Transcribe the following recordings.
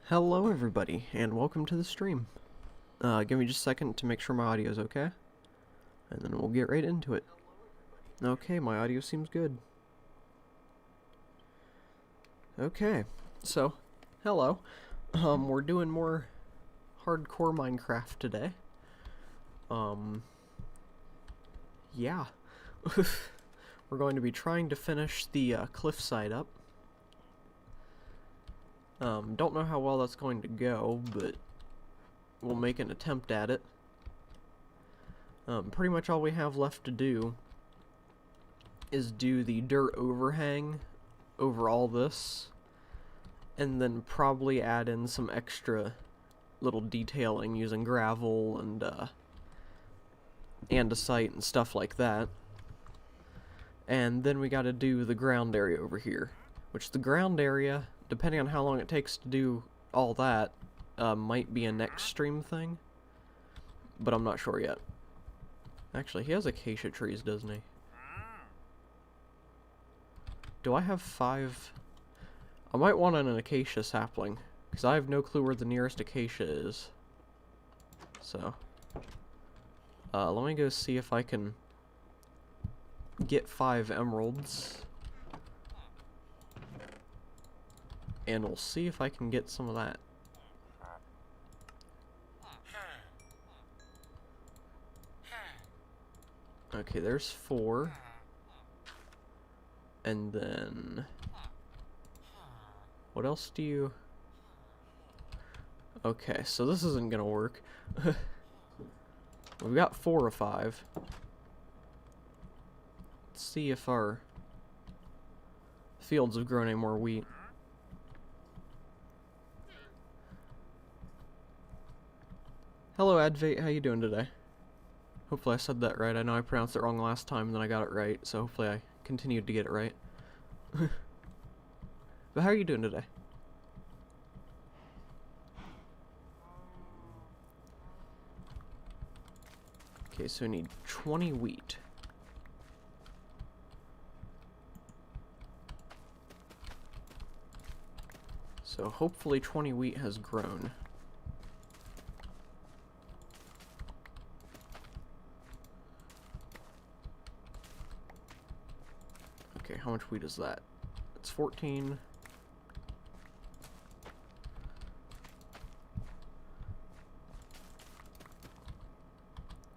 Hello everybody, and welcome to the stream. Give me just a second to make sure my audio is okay, and then we'll get right into it. Okay, my audio seems good. Okay, so, hello. We're doing more hardcore Minecraft today. Yeah. We're going to be trying to finish the cliffside up. Don't know how well that's going to go, but we'll make an attempt at it. Pretty much all we have left to do is do the dirt overhang over all this, and then probably add in some extra little detailing using gravel and andesite and stuff like that. And then we gotta do the ground area over here, which the ground area, depending on how long it takes to do all that, might be a next stream thing, but I'm not sure yet. Actually, he has acacia trees, doesn't he? Do I have 5? I might want an acacia sapling, because I have no clue where the nearest acacia is. So, let me go see if I can get 5 emeralds. And we'll see if I can get some of that. Okay, there's 4. And then... what else do you... Okay, so this isn't gonna work. We've got 4 or 5. Let's see if our fields have grown any more wheat. Hello Advait, how you doing today? Hopefully I said that right. I know I pronounced it wrong last time and then I got it right, so hopefully I continued to get it right. But how are you doing today? Okay, so we need 20 wheat. So hopefully 20 wheat has grown. Okay, how much wheat is that? It's 14.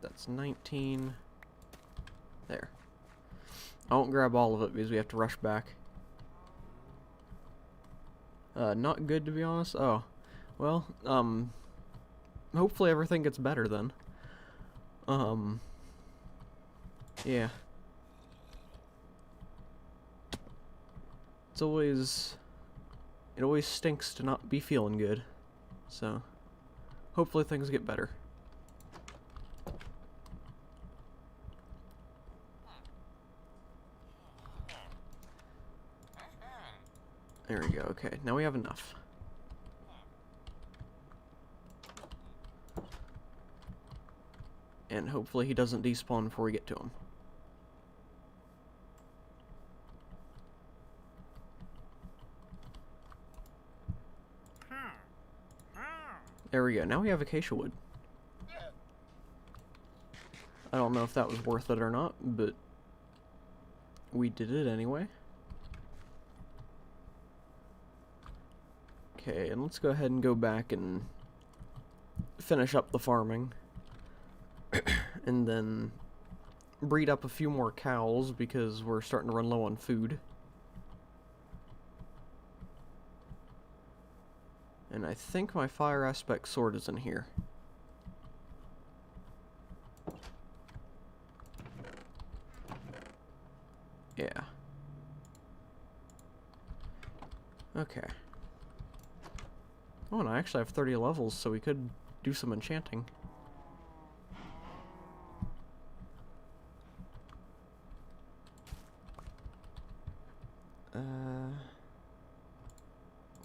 That's 19. There. I won't grab all of it because we have to rush back. Not good to be honest. Oh. Well, hopefully everything gets better then. Yeah. It always stinks to not be feeling good. So, hopefully things get better. There we go, okay, now we have enough. And hopefully he doesn't despawn before we get to him. There we go, now we have acacia wood. I don't know if that was worth it or not, but we did it anyway. Okay, and let's go ahead and go back and finish up the farming. And then breed up a few more cows because we're starting to run low on food. And I think my fire aspect sword is in here. Yeah. Okay. Oh, and I actually have 30 levels, so we could do some enchanting.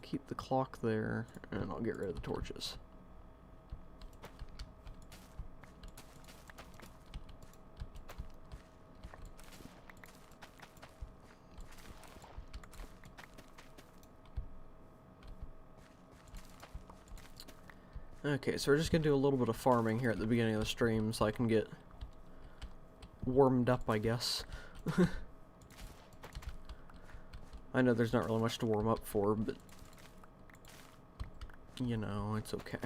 Keep the clock there, and I'll get rid of the torches. Okay, so we're just gonna do a little bit of farming here at the beginning of the stream so I can get warmed up, I guess. I know there's not really much to warm up for, but you know, it's okay.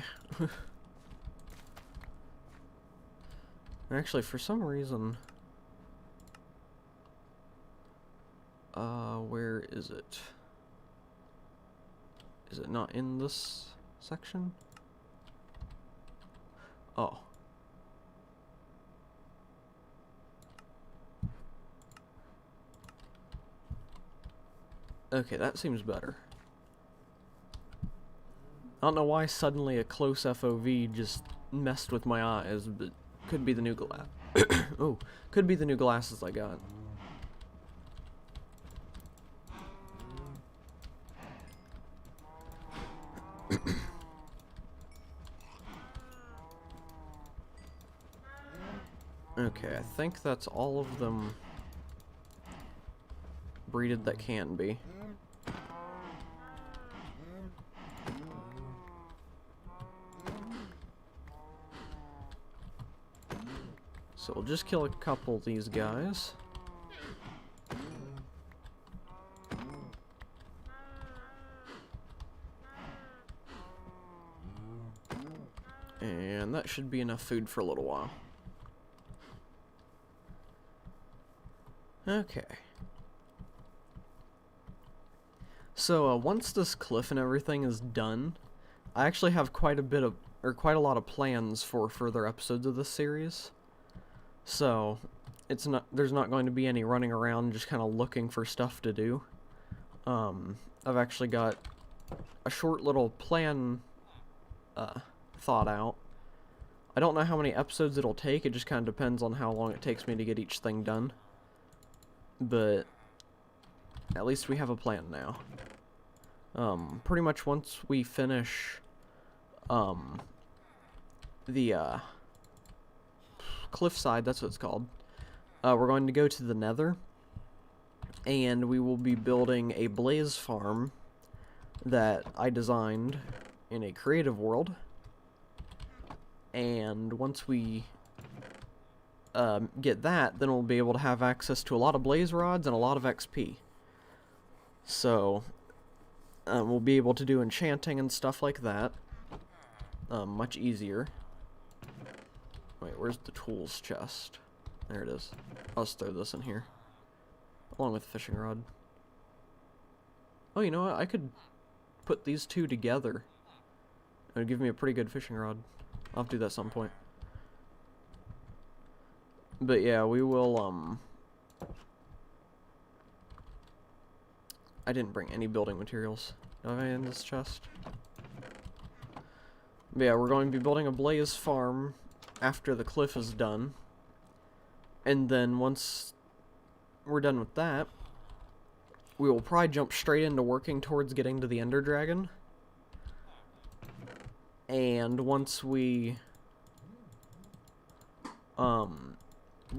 Actually, for some reason, where is it? Is it not in this section? Oh. Okay, that seems better. I don't know why suddenly a close FOV just messed with my eyes, but could be the new glass. Oh, could be the new glasses I got. Okay, I think that's all of them breeded that can be. So we'll just kill a couple of these guys. And that should be enough food for a little while. Okay. So once this cliff and everything is done, I actually have quite a lot of plans for further episodes of this series. So there's not going to be any running around just kind of looking for stuff to do. I've actually got a short little plan thought out. I don't know how many episodes it'll take, it just kind of depends on how long it takes me to get each thing done. But at least we have a plan now. Pretty much once we finish the cliffside, that's what it's called, we're going to go to the Nether, and we will be building a blaze farm that I designed in a creative world. And once we get that, then we'll be able to have access to a lot of blaze rods and a lot of XP. So we'll be able to do enchanting and stuff like that much easier. Wait, where's the tools chest? There it is. I'll just throw this in here along with the fishing rod. Oh, you know what? I could put these two together. It would give me a pretty good fishing rod. I'll have to do that at some point. But yeah, we will, I didn't bring any building materials. Do I have any in this chest? But yeah, we're going to be building a blaze farm after the cliff is done. And then once we're done with that, we will probably jump straight into working towards getting to the Ender Dragon. And once we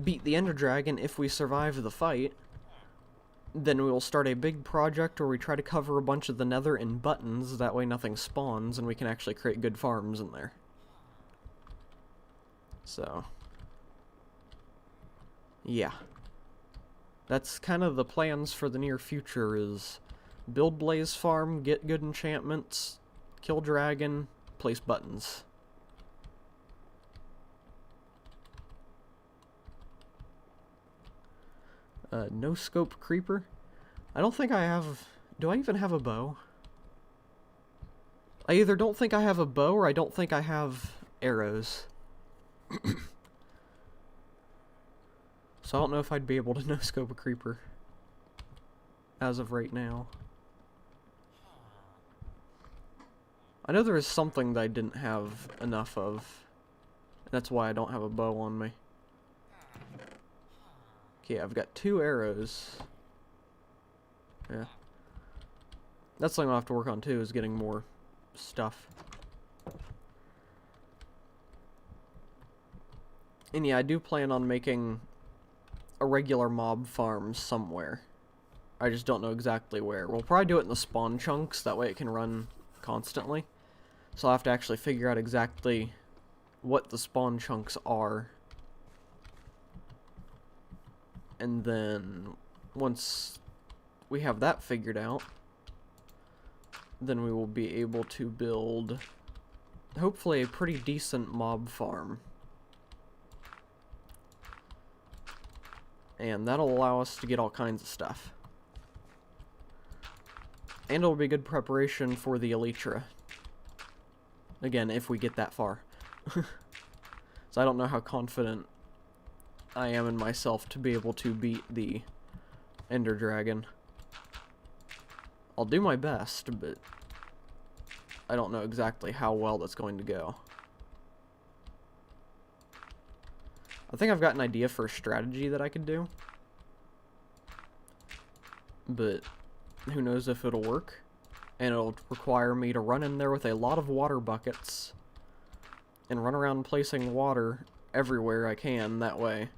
beat the Ender Dragon, if we survive the fight, then we will start a big project where we try to cover a bunch of the Nether in buttons, that way nothing spawns and we can actually create good farms in there. So, yeah. That's kind of the plans for the near future, is build blaze farm, get good enchantments, kill dragon, place buttons. No scope creeper. I don't think I have... Do I even have a bow? I either don't think I have a bow or I don't think I have arrows. So I don't know if I'd be able to no scope a creeper as of right now. I know there is something that I didn't have enough of. That's why I don't have a bow on me. Okay, I've got 2 arrows. Yeah. That's something I'll have to work on too, is getting more stuff. And yeah, I do plan on making a regular mob farm somewhere. I just don't know exactly where. We'll probably do it in the spawn chunks, that way it can run constantly. So I'll have to actually figure out exactly what the spawn chunks are. And then once we have that figured out, then we will be able to build hopefully a pretty decent mob farm. And that'll allow us to get all kinds of stuff. And it'll be good preparation for the Elytra. Again, if we get that far. So I don't know how confident I am in myself to be able to beat the Ender Dragon. I'll do my best, but I don't know exactly how well that's going to go. I think I've got an idea for a strategy that I could do, but who knows if it'll work. And it'll require me to run in there with a lot of water buckets and run around placing water everywhere I can. That way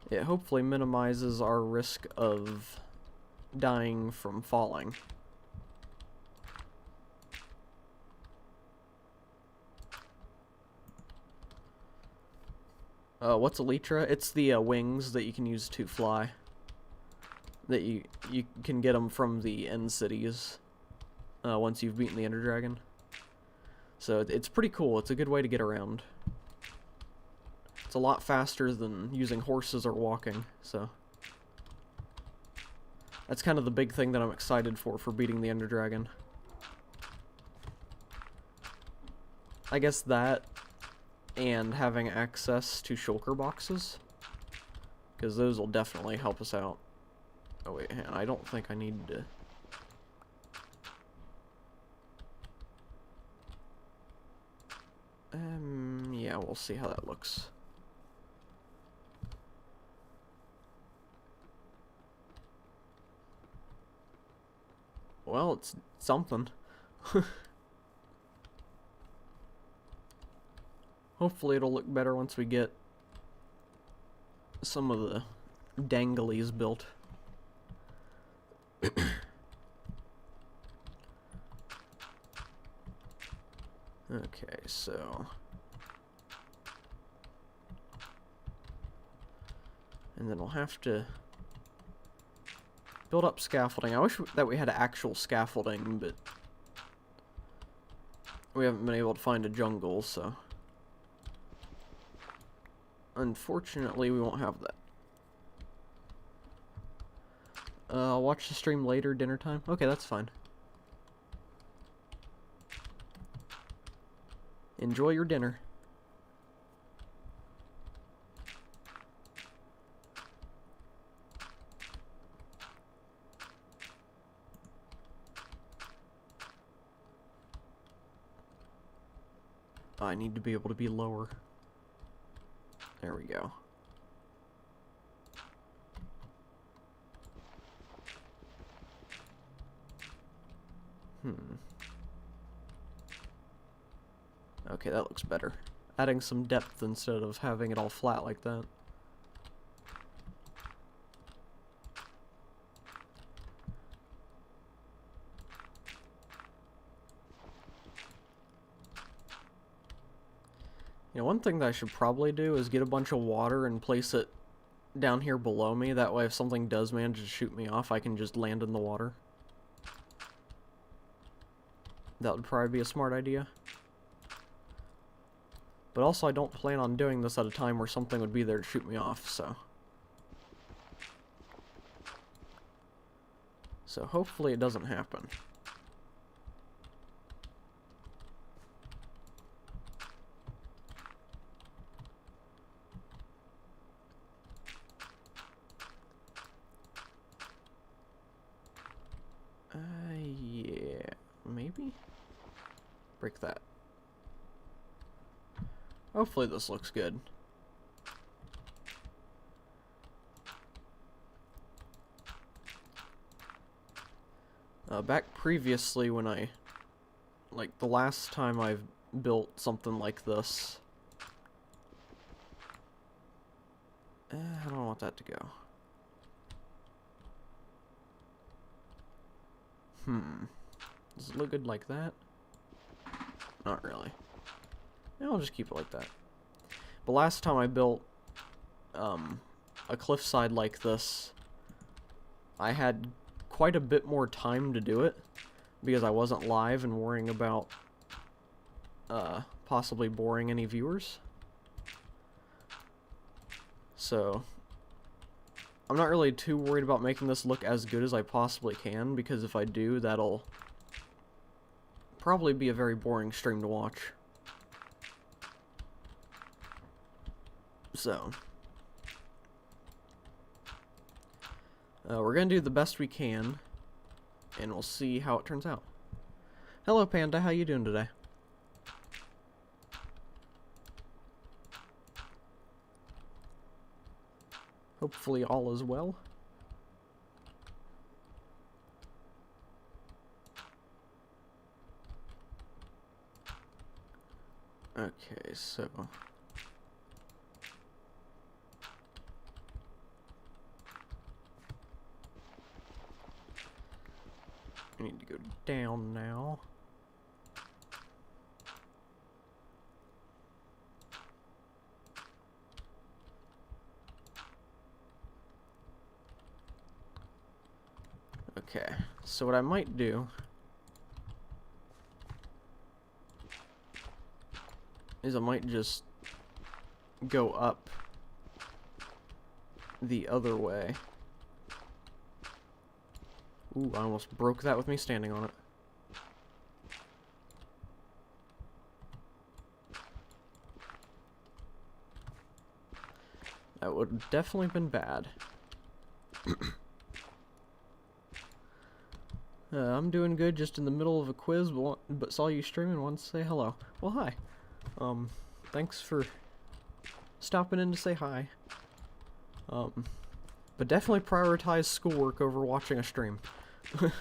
it hopefully minimizes our risk of dying from falling. What's Elytra? It's the wings that you can use to fly. That you can get them from the end cities once you've beaten the Ender Dragon. So it's pretty cool. It's a good way to get around. It's a lot faster than using horses or walking, so that's kind of the big thing that I'm excited for beating the Ender Dragon. I guess that, and having access to shulker boxes, because those will definitely help us out. Oh wait, I don't think I need to... yeah, we'll see how that looks. Well, it's something. Hopefully it'll look better once we get some of the danglies built. Okay, so... and then we'll have to build up scaffolding. I wish that we had actual scaffolding, but we haven't been able to find a jungle, so... unfortunately, we won't have that. I'll watch the stream later, dinner time. Okay, that's fine. Enjoy your dinner. I need to be able to be lower. There we go. Okay, that looks better. Adding some depth instead of having it all flat like that. You know, one thing that I should probably do is get a bunch of water and place it down here below me. That way if something does manage to shoot me off, I can just land in the water. That would probably be a smart idea. But also I don't plan on doing this at a time where something would be there to shoot me off, so... so hopefully it doesn't happen. Yeah, maybe? Break that. Hopefully this looks good. Back previously when like the last time I've built something like this, I don't want that to go. Does it look good like that? Not really. I'll just keep it like that. But last time I built a cliffside like this, I had quite a bit more time to do it because I wasn't live and worrying about possibly boring any viewers. So I'm not really too worried about making this look as good as I possibly can, because if I do, that'll probably be a very boring stream to watch. So we're gonna do the best we can, and we'll see how it turns out. Hello, Panda. How you doing today? Hopefully all is well. Okay, so I need to go down now. Okay, so what I might do is I might just go up the other way. Ooh, I almost broke that with me standing on it. That would have definitely been bad. I'm doing good, just in the middle of a quiz, but saw you stream and wanted to say hello. Well, hi. Thanks for stopping in to say hi. But definitely prioritize schoolwork over watching a stream. I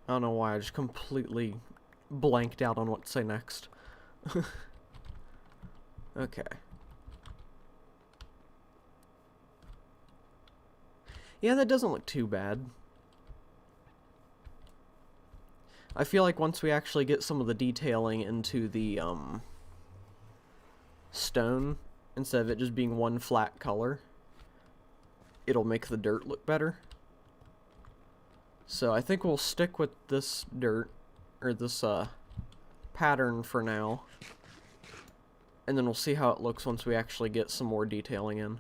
don't know why, I just completely blanked out on what to say next. Okay. Yeah, that doesn't look too bad. I feel like once we actually get some of the detailing into the, stone, instead of it just being one flat color, it'll make the dirt look better. So I think we'll stick with this dirt, or this, pattern for now. And then we'll see how it looks once we actually get some more detailing in.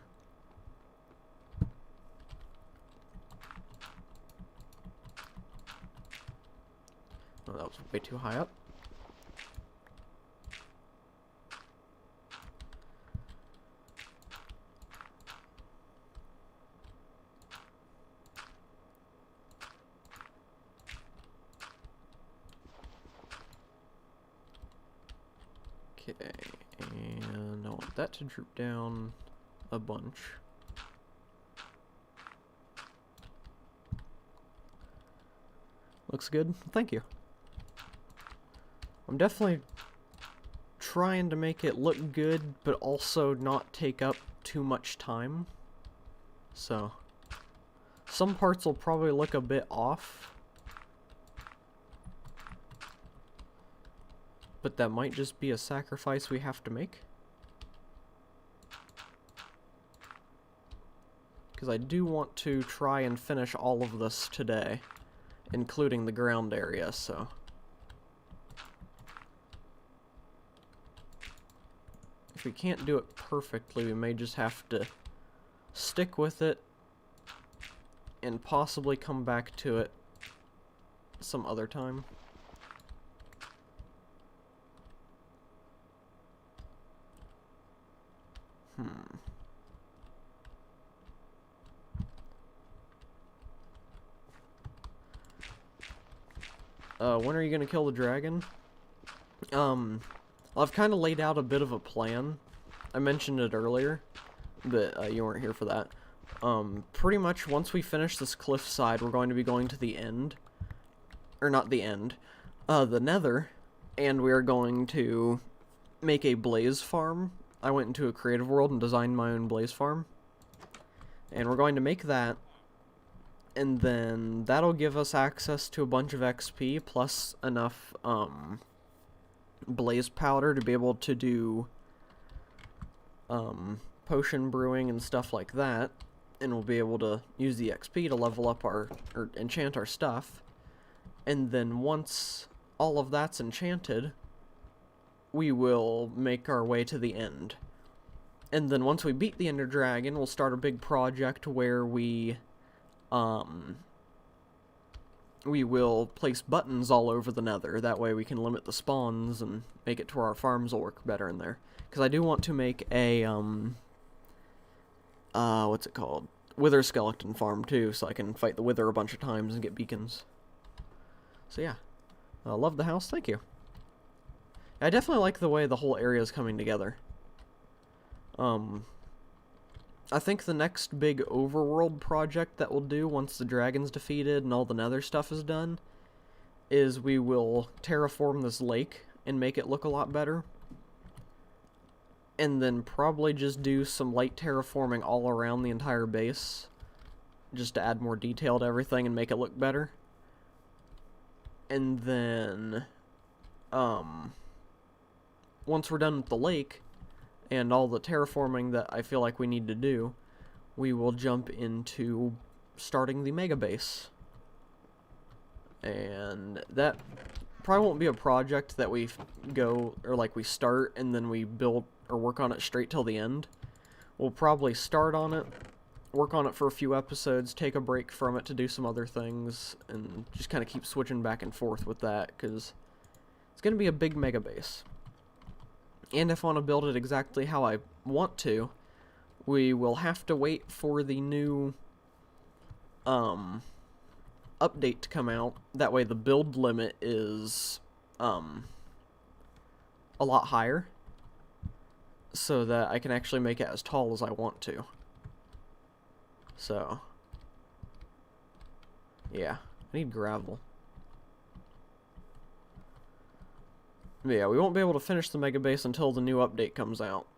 Oh, that was way too high up. Okay, and I want that to droop down a bunch. Looks good. Thank you. I'm definitely trying to make it look good, but also not take up too much time. So, some parts will probably look a bit off, but that might just be a sacrifice we have to make. Because I do want to try and finish all of this today, including the ground area, so. If we can't do it perfectly, we may just have to stick with it and possibly come back to it some other time. When are you gonna kill the dragon? Well, I've kind of laid out a bit of a plan. I mentioned it earlier, but you weren't here for that. Pretty much once we finish this cliffside, we're going to be going to the end. Or not the end. The nether. And we are going to make a blaze farm. I went into a creative world and designed my own blaze farm. And we're going to make that. And then that'll give us access to a bunch of XP plus enough blaze powder to be able to do potion brewing and stuff like that. And we'll be able to use the XP to level up or enchant our stuff. And then once all of that's enchanted, we will make our way to the end. And then once we beat the Ender Dragon, we'll start a big project where we will place buttons all over the Nether. That way we can limit the spawns and make it to where our farms will work better in there. Because I do want to make a, what's it called? Wither skeleton farm too, so I can fight the Wither a bunch of times and get beacons. So yeah. Love the house, thank you. I definitely like the way the whole area is coming together. I think the next big overworld project that we'll do once the dragon's defeated and all the Nether stuff is done is we will terraform this lake and make it look a lot better. And then probably just do some light terraforming all around the entire base just to add more detail to everything and make it look better. And then once we're done with the lake and all the terraforming that I feel like we need to do, we will jump into starting the mega base. And that probably won't be a project that we go, or like we start and then we build or work on it straight till the end. We'll probably start on it, work on it for a few episodes, take a break from it to do some other things, and just kind of keep switching back and forth with that, because it's going to be a big mega base. And if I want to build it exactly how I want to, we will have to wait for the new update to come out. That way the build limit is a lot higher, so that I can actually make it as tall as I want to. So yeah, I need gravel. Yeah, we won't be able to finish the mega base until the new update comes out,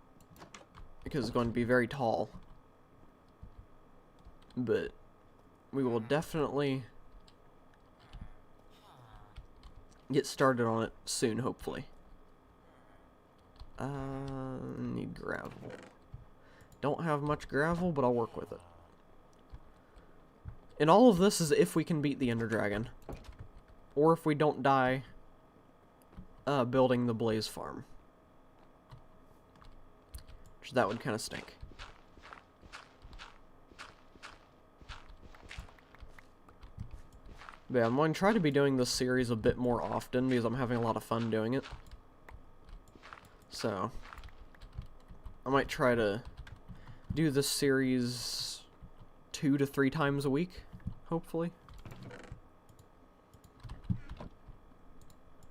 because it's going to be very tall. But we will definitely get started on it soon, hopefully. Need gravel. Don't have much gravel, but I'll work with it. And all of this is if we can beat the Ender Dragon, or if we don't die building the Blaze Farm. Which that would kind of stink. But yeah, I'm going to try to be doing this series a bit more often because I'm having a lot of fun doing it. So I might try to do this series 2 to 3 times a week, hopefully.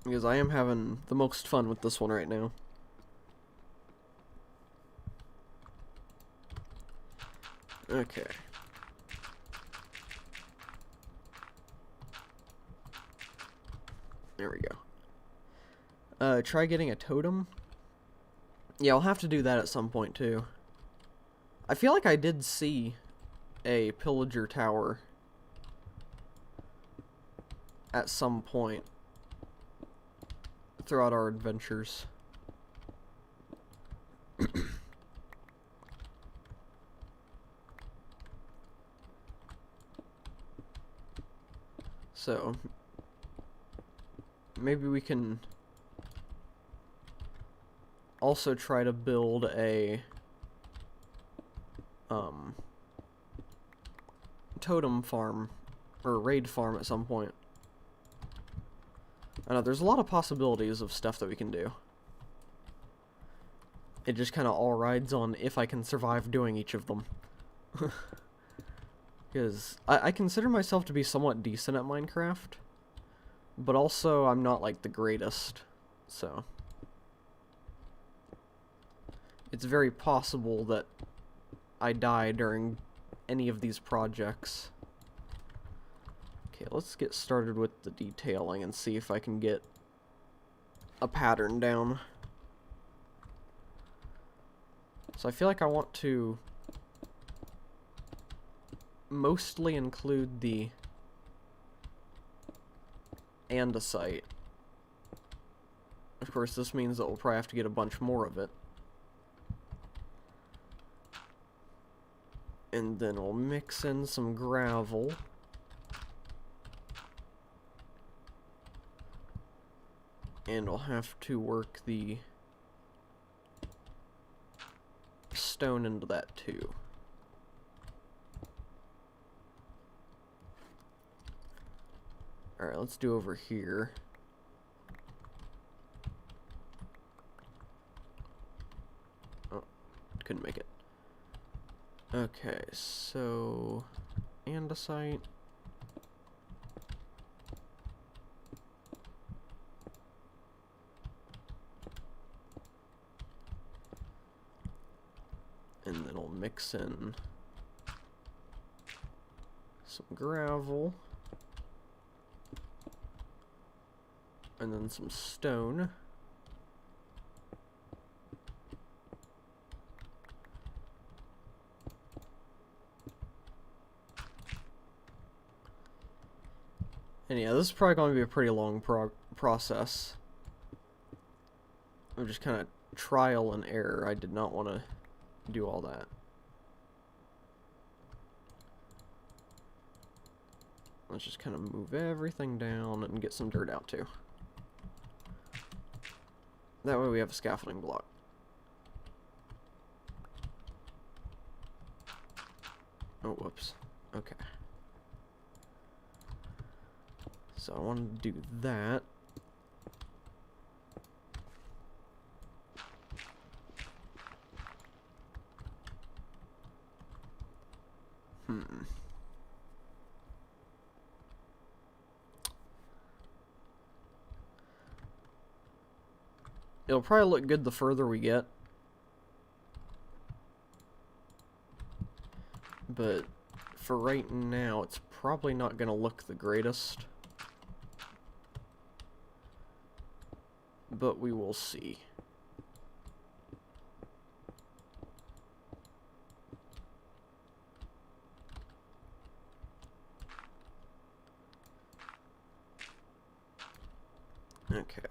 Because I am having the most fun with this one right now. Okay. There we go. Try getting a totem. Yeah, I'll have to do that at some point too. I feel like I did see a pillager tower at some point throughout our adventures. So maybe we can also try to build a totem farm or raid farm at some point. I know there's a lot of possibilities of stuff that we can do. It just kind of all rides on if I can survive doing each of them. Because I consider myself to be somewhat decent at Minecraft, but also I'm not like the greatest, so it's very possible that I die during any of these projects. Okay, let's get started with the detailing and see if I can get a pattern down. So I feel like I want to mostly include the andesite. Of course, this means that we'll probably have to get a bunch more of it. And then we'll mix in some gravel. And we'll have to work the stone into that too. Alright, let's do over here. Oh, couldn't make it. Okay, so andesite. And then we'll mix in some gravel. And then some stone. And yeah, this is probably going to be a pretty long process. I'm just kind of trial and error. I did not want to do all that. Let's just kind of move everything down and get some dirt out too. That way we have a scaffolding block. Oh, whoops. Okay. So I wanted to do that. It'll probably look good the further we get. But for right now, it's probably not going to look the greatest. But we will see. Okay.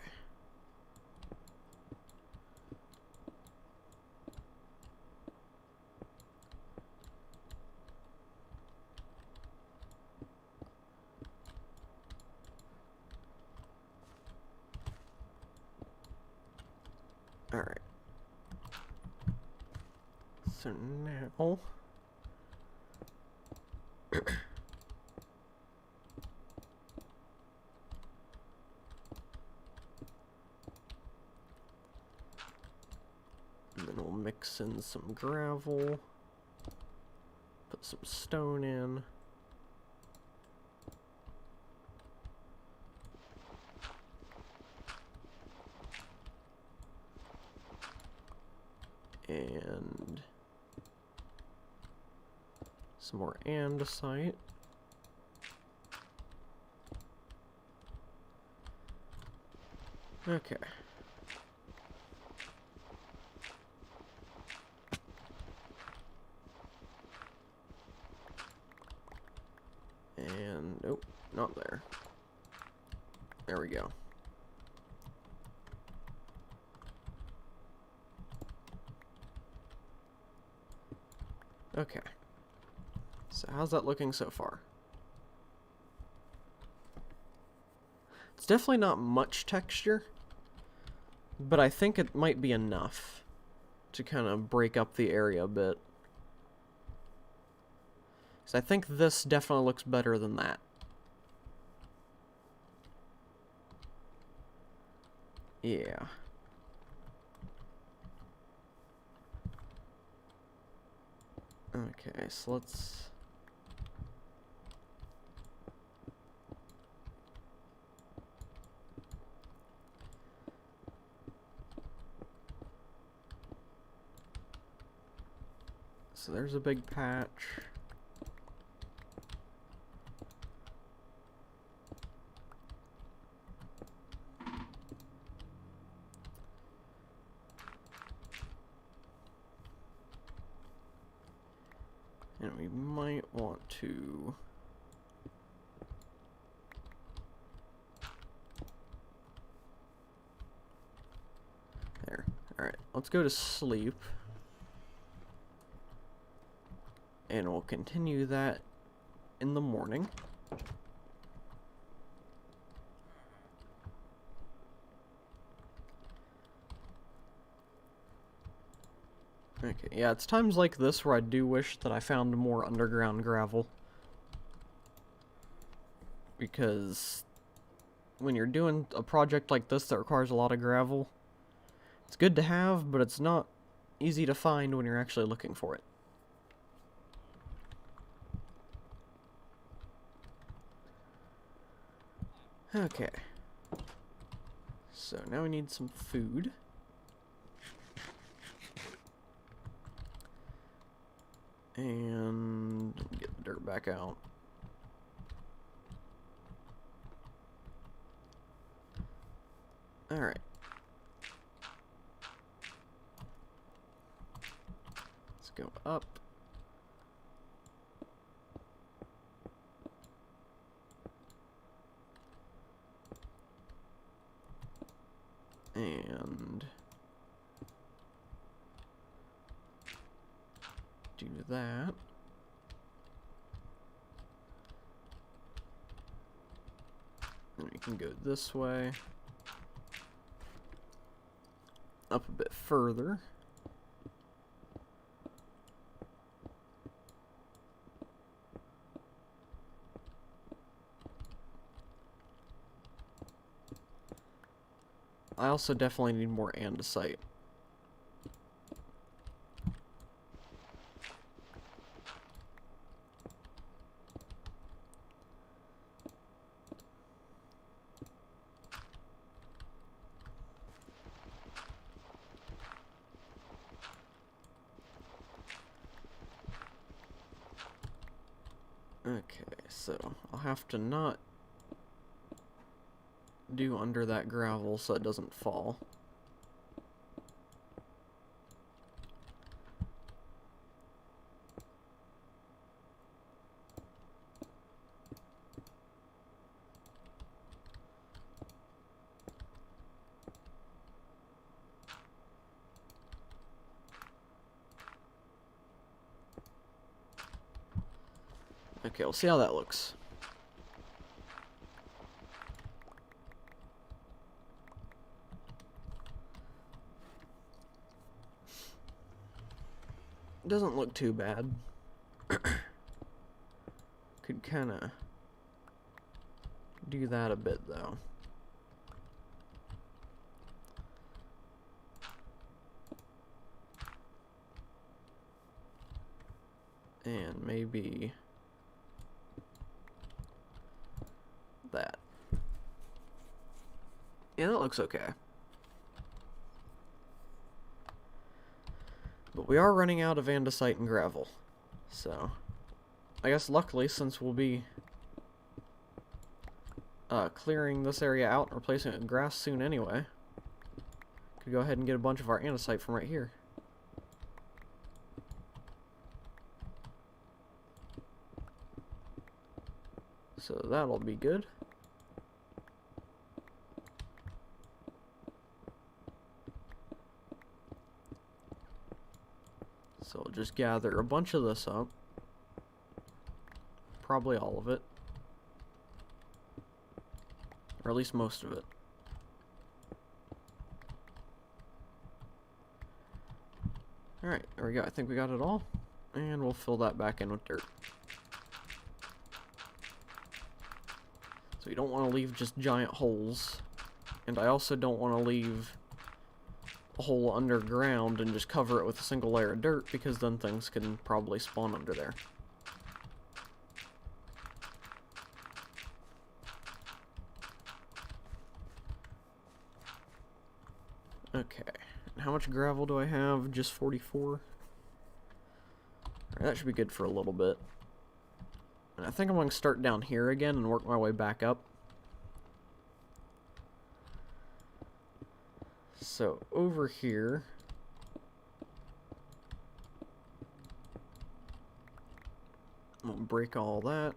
Alright. So now... and then we'll mix in some gravel. Put some stone in. And some more andesite. Okay. And nope, not there. There we go. Okay. So how's that looking so far? It's definitely not much texture, but I think it might be enough to kind of break up the area a bit. Because I think this definitely looks better than that. Yeah. Okay, so let's... So there's a big patch. And we might want to... There. Alright, let's go to sleep. And we'll continue that in the morning. Okay, yeah, it's times like this where I do wish that I found more underground gravel. Because when you're doing a project like this that requires a lot of gravel, it's good to have, but it's not easy to find when you're actually looking for it. Okay. So now we need some food. And get the dirt back out. Alright. Let's go up. And do that. And we can go this way. Up a bit further. I also definitely need more andesite. Okay, so I'll have to not do under that gravel so it doesn't fall. Okay, we'll see how that looks. Doesn't look too bad. Could kind of do that a bit, though. And maybe that. Yeah, that looks okay. But we are running out of andesite and gravel. So, I guess luckily, since we'll be clearing this area out and replacing it with grass soon anyway, could go ahead and get a bunch of our andesite from right here. So that'll be good. So we'll just gather a bunch of this up. Probably all of it. Or at least most of it. Alright, there we go. I think we got it all. And we'll fill that back in with dirt. So you don't want to leave just giant holes. And I also don't want to leave a hole underground and just cover it with a single layer of dirt, because then things can probably spawn under there. Okay, and how much gravel do I have? Just 44? Alright, that should be good for a little bit. And I think I'm going to start down here again and work my way back up. So, over here, we'll break all that.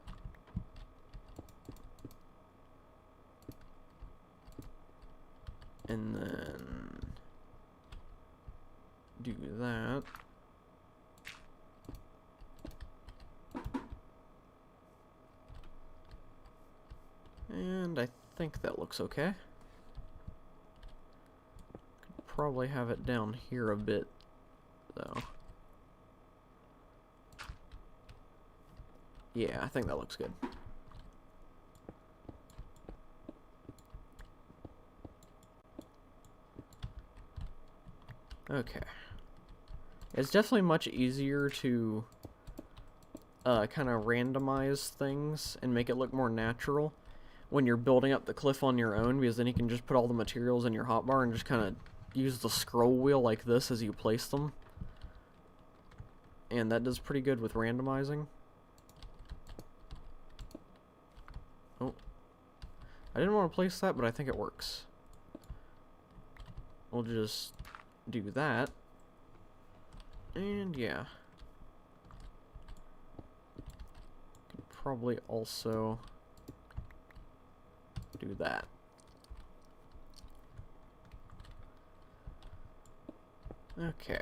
And then do that. And I think that looks okay. Could probably have it down here a bit, though. Yeah, I think that looks good. Okay. It's definitely much easier to kind of randomize things and make it look more natural when you're building up the cliff on your own, because then you can just put all the materials in your hotbar and just kind of use the scroll wheel like this as you place them. And that does pretty good with randomizing. Oh. I didn't want to place that, but I think it works. We'll just do that. And yeah. Could probably also do that. Okay.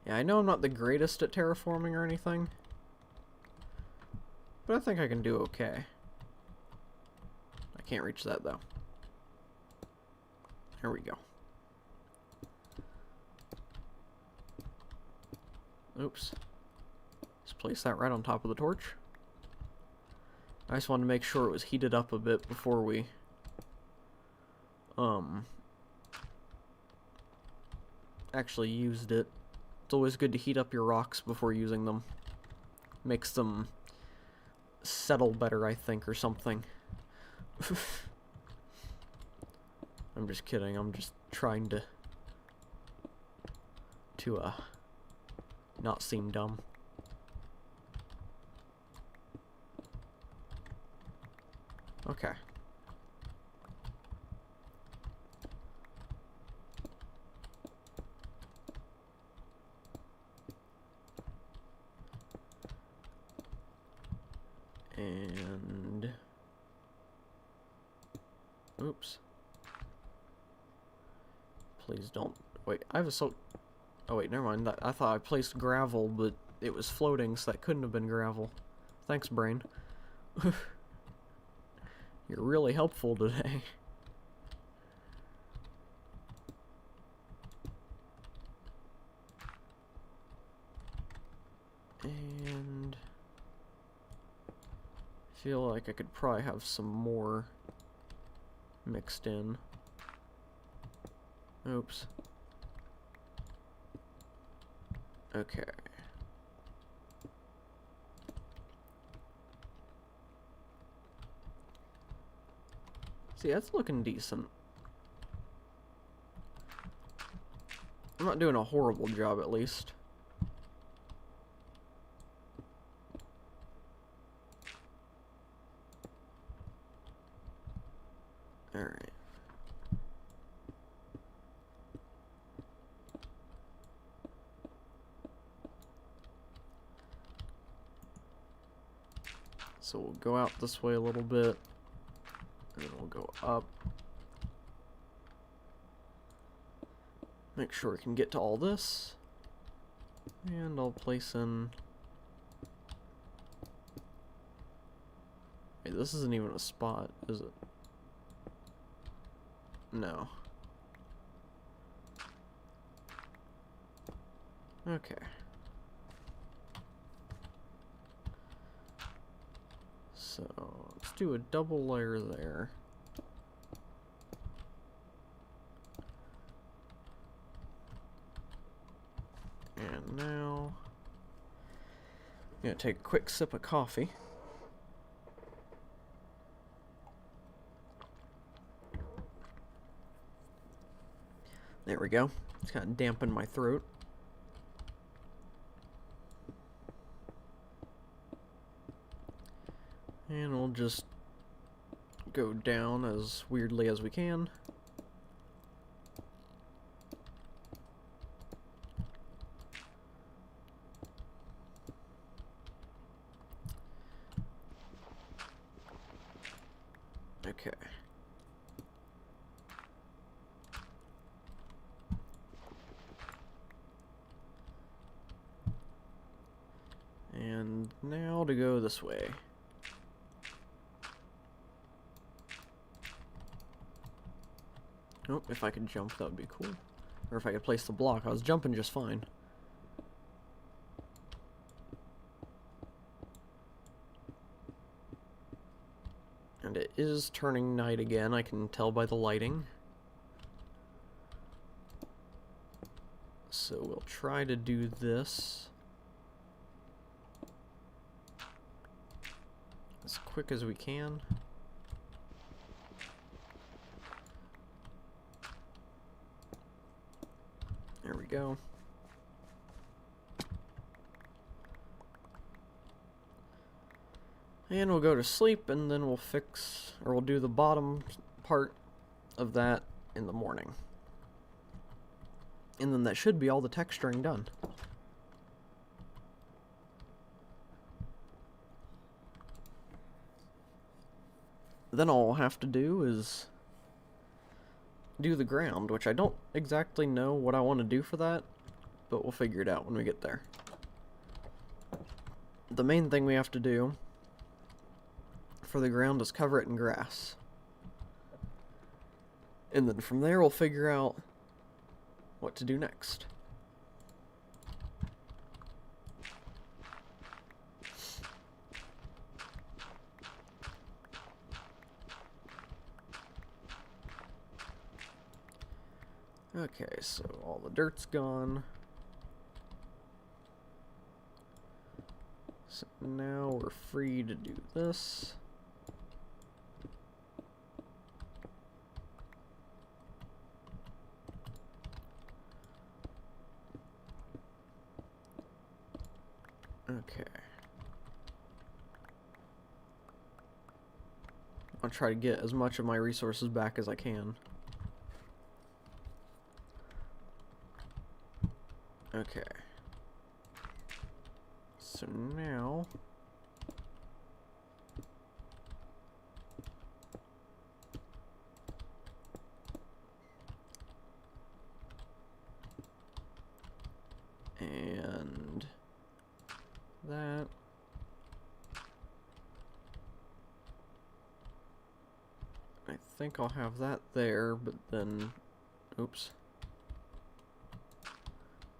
Yeah, I know I'm not the greatest at terraforming or anything, but I think I can do okay. I can't reach that though. There we go. Oops. Just place that right on top of the torch. I just wanted to make sure it was heated up a bit before we actually used it. It's always good to heat up your rocks before using them. Makes them settle better, I think, or something. I'm just kidding. I'm just trying to not seem dumb. Okay. And oops. Please don't. Wait, I have a oh wait, never mind. I thought I placed gravel, but it was floating, so that couldn't have been gravel. Thanks, brain. You're really helpful today. And I feel like I could probably have some more mixed in. Oops. Okay. See, that's looking decent. I'm not doing a horrible job, at least. Alright. So we'll go out this way a little bit, and then we'll go up. Make sure we can get to all this. And I'll place in... Wait, this isn't even a spot, is it? No. Okay. So, let's do a double layer there. And now, I'm gonna take a quick sip of coffee. There we go. It's kind of dampened my throat. And we'll just go down as weirdly as we can. Okay. And now to go this way. Oh, if I could jump, that would be cool. Or if I could place the block. I was jumping just fine. And it is turning night again, I can tell by the lighting. So we'll try to do this as quick as we can. There we go. And we'll go to sleep, and then we'll fix, or we'll do the bottom part of that in the morning. And then that should be all the texturing done. Then all we'll have to do is do the ground, which I don't exactly know what I want to do for that, but we'll figure it out when we get there. The main thing we have to do for the ground is cover it in grass. And then from there we'll figure out what to do next. Okay, so all the dirt's gone. So now we're free to do this. Okay. I'll try to get as much of my resources back as I can. Okay. So now and that. I think I'll have that there, but then, oops.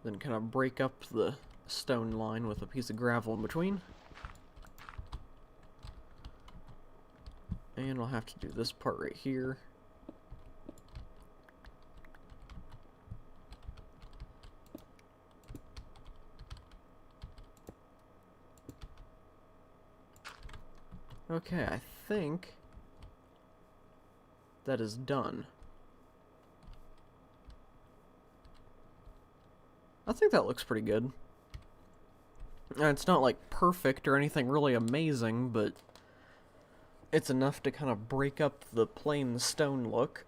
Then kind of break up the stone line with a piece of gravel in between. And I'll have to do this part right here. Okay, I think that is done. I think that looks pretty good. It's not like perfect or anything really amazing, but it's enough to kind of break up the plain stone look.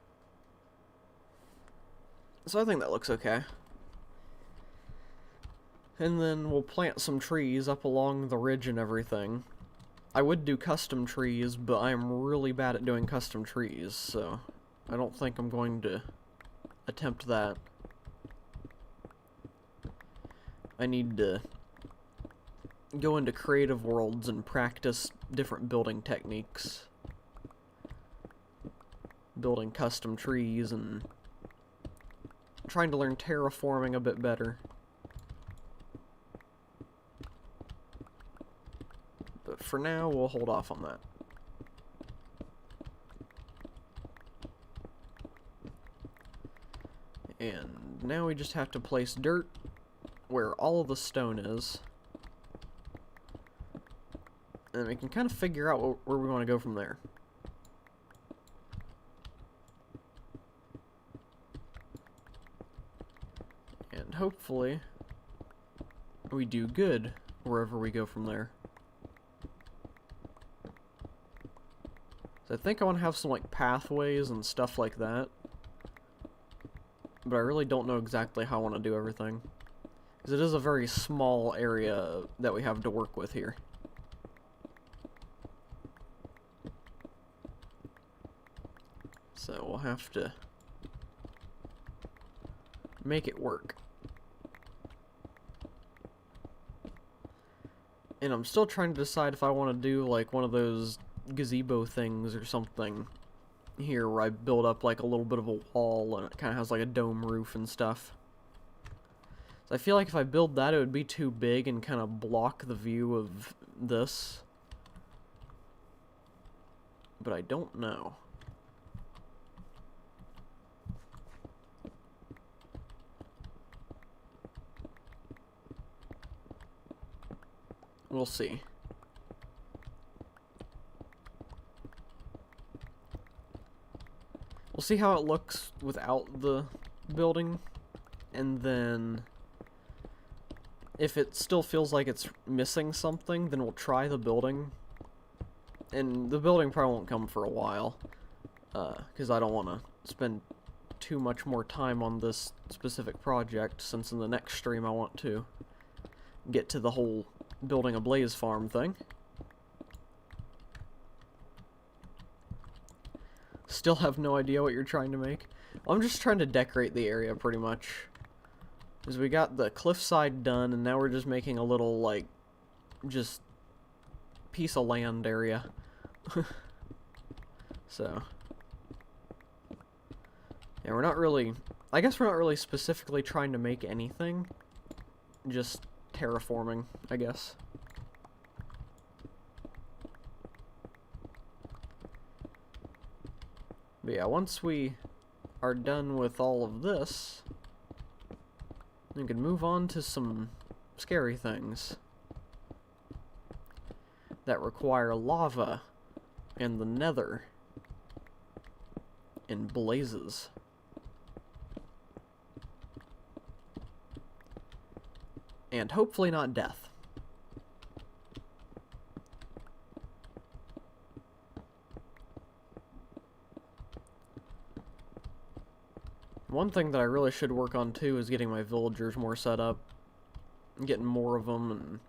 So I think that looks okay. And then we'll plant some trees up along the ridge and everything. I would do custom trees, but I'm really bad at doing custom trees, so I don't think I'm going to attempt that. I need to go into Creative Worlds and practice different building techniques. Building custom trees and trying to learn terraforming a bit better. But for now, we'll hold off on that. And now we just have to place dirt where all of the stone is. And we can kind of figure out where we want to go from there. And hopefully, we do good wherever we go from there. So I think I want to have some like pathways and stuff like that. But I really don't know exactly how I want to do everything. Because it is a very small area that we have to work with here. So we'll have to make it work. And I'm still trying to decide if I want to do like one of those gazebo things or something here where I build up like a little bit of a wall and it kind of has like a dome roof and stuff. So I feel like if I build that, it would be too big and kind of block the view of this. But I don't know. We'll see. We'll see how it looks without the building, and then if it still feels like it's missing something, then we'll try the building. And the building probably won't come for a while, because I don't want to spend too much more time on this specific project, since in the next stream I want to get to the whole building a blaze farm thing. Still have no idea what you're trying to make. Well, I'm just trying to decorate the area pretty much. Because we got the cliffside done, and now we're just making a little, like, just piece of land area. So. Yeah, we're not really, I guess we're not really specifically trying to make anything. Just terraforming, I guess. But yeah, once we are done with all of this, we can move on to some scary things that require lava and the nether and blazes. And hopefully not death. One thing that I really should work on too is getting my villagers more set up. And getting more of them, and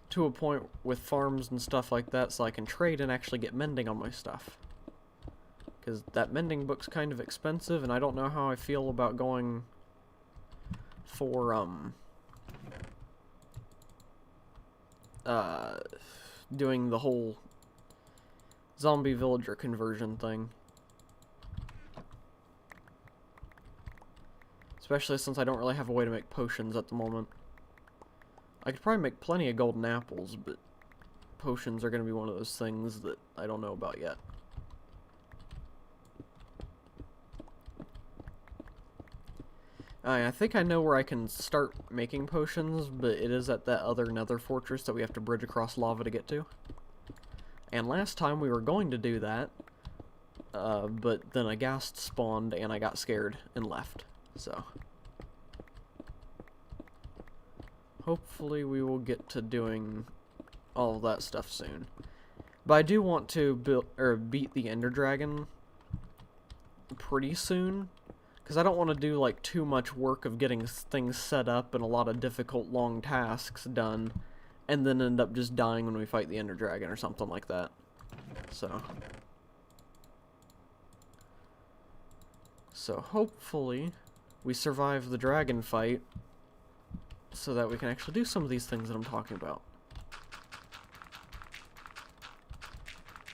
to a point with farms and stuff like that so I can trade and actually get mending on my stuff. Because that mending book's kind of expensive, and I don't know how I feel about going for, doing the whole zombie villager conversion thing. Especially since I don't really have a way to make potions at the moment. I could probably make plenty of golden apples, but potions are going to be one of those things that I don't know about yet. I think I know where I can start making potions, but it is at that other nether fortress that we have to bridge across lava to get to. And last time we were going to do that, but then a ghast spawned and I got scared and left, so. Hopefully we will get to doing all of that stuff soon. But I do want to beat the Ender Dragon pretty soon. Because I don't want to do, like, too much work of getting things set up and a lot of difficult, long tasks done, and then end up just dying when we fight the Ender Dragon or something like that. So hopefully we survive the dragon fight so that we can actually do some of these things that I'm talking about.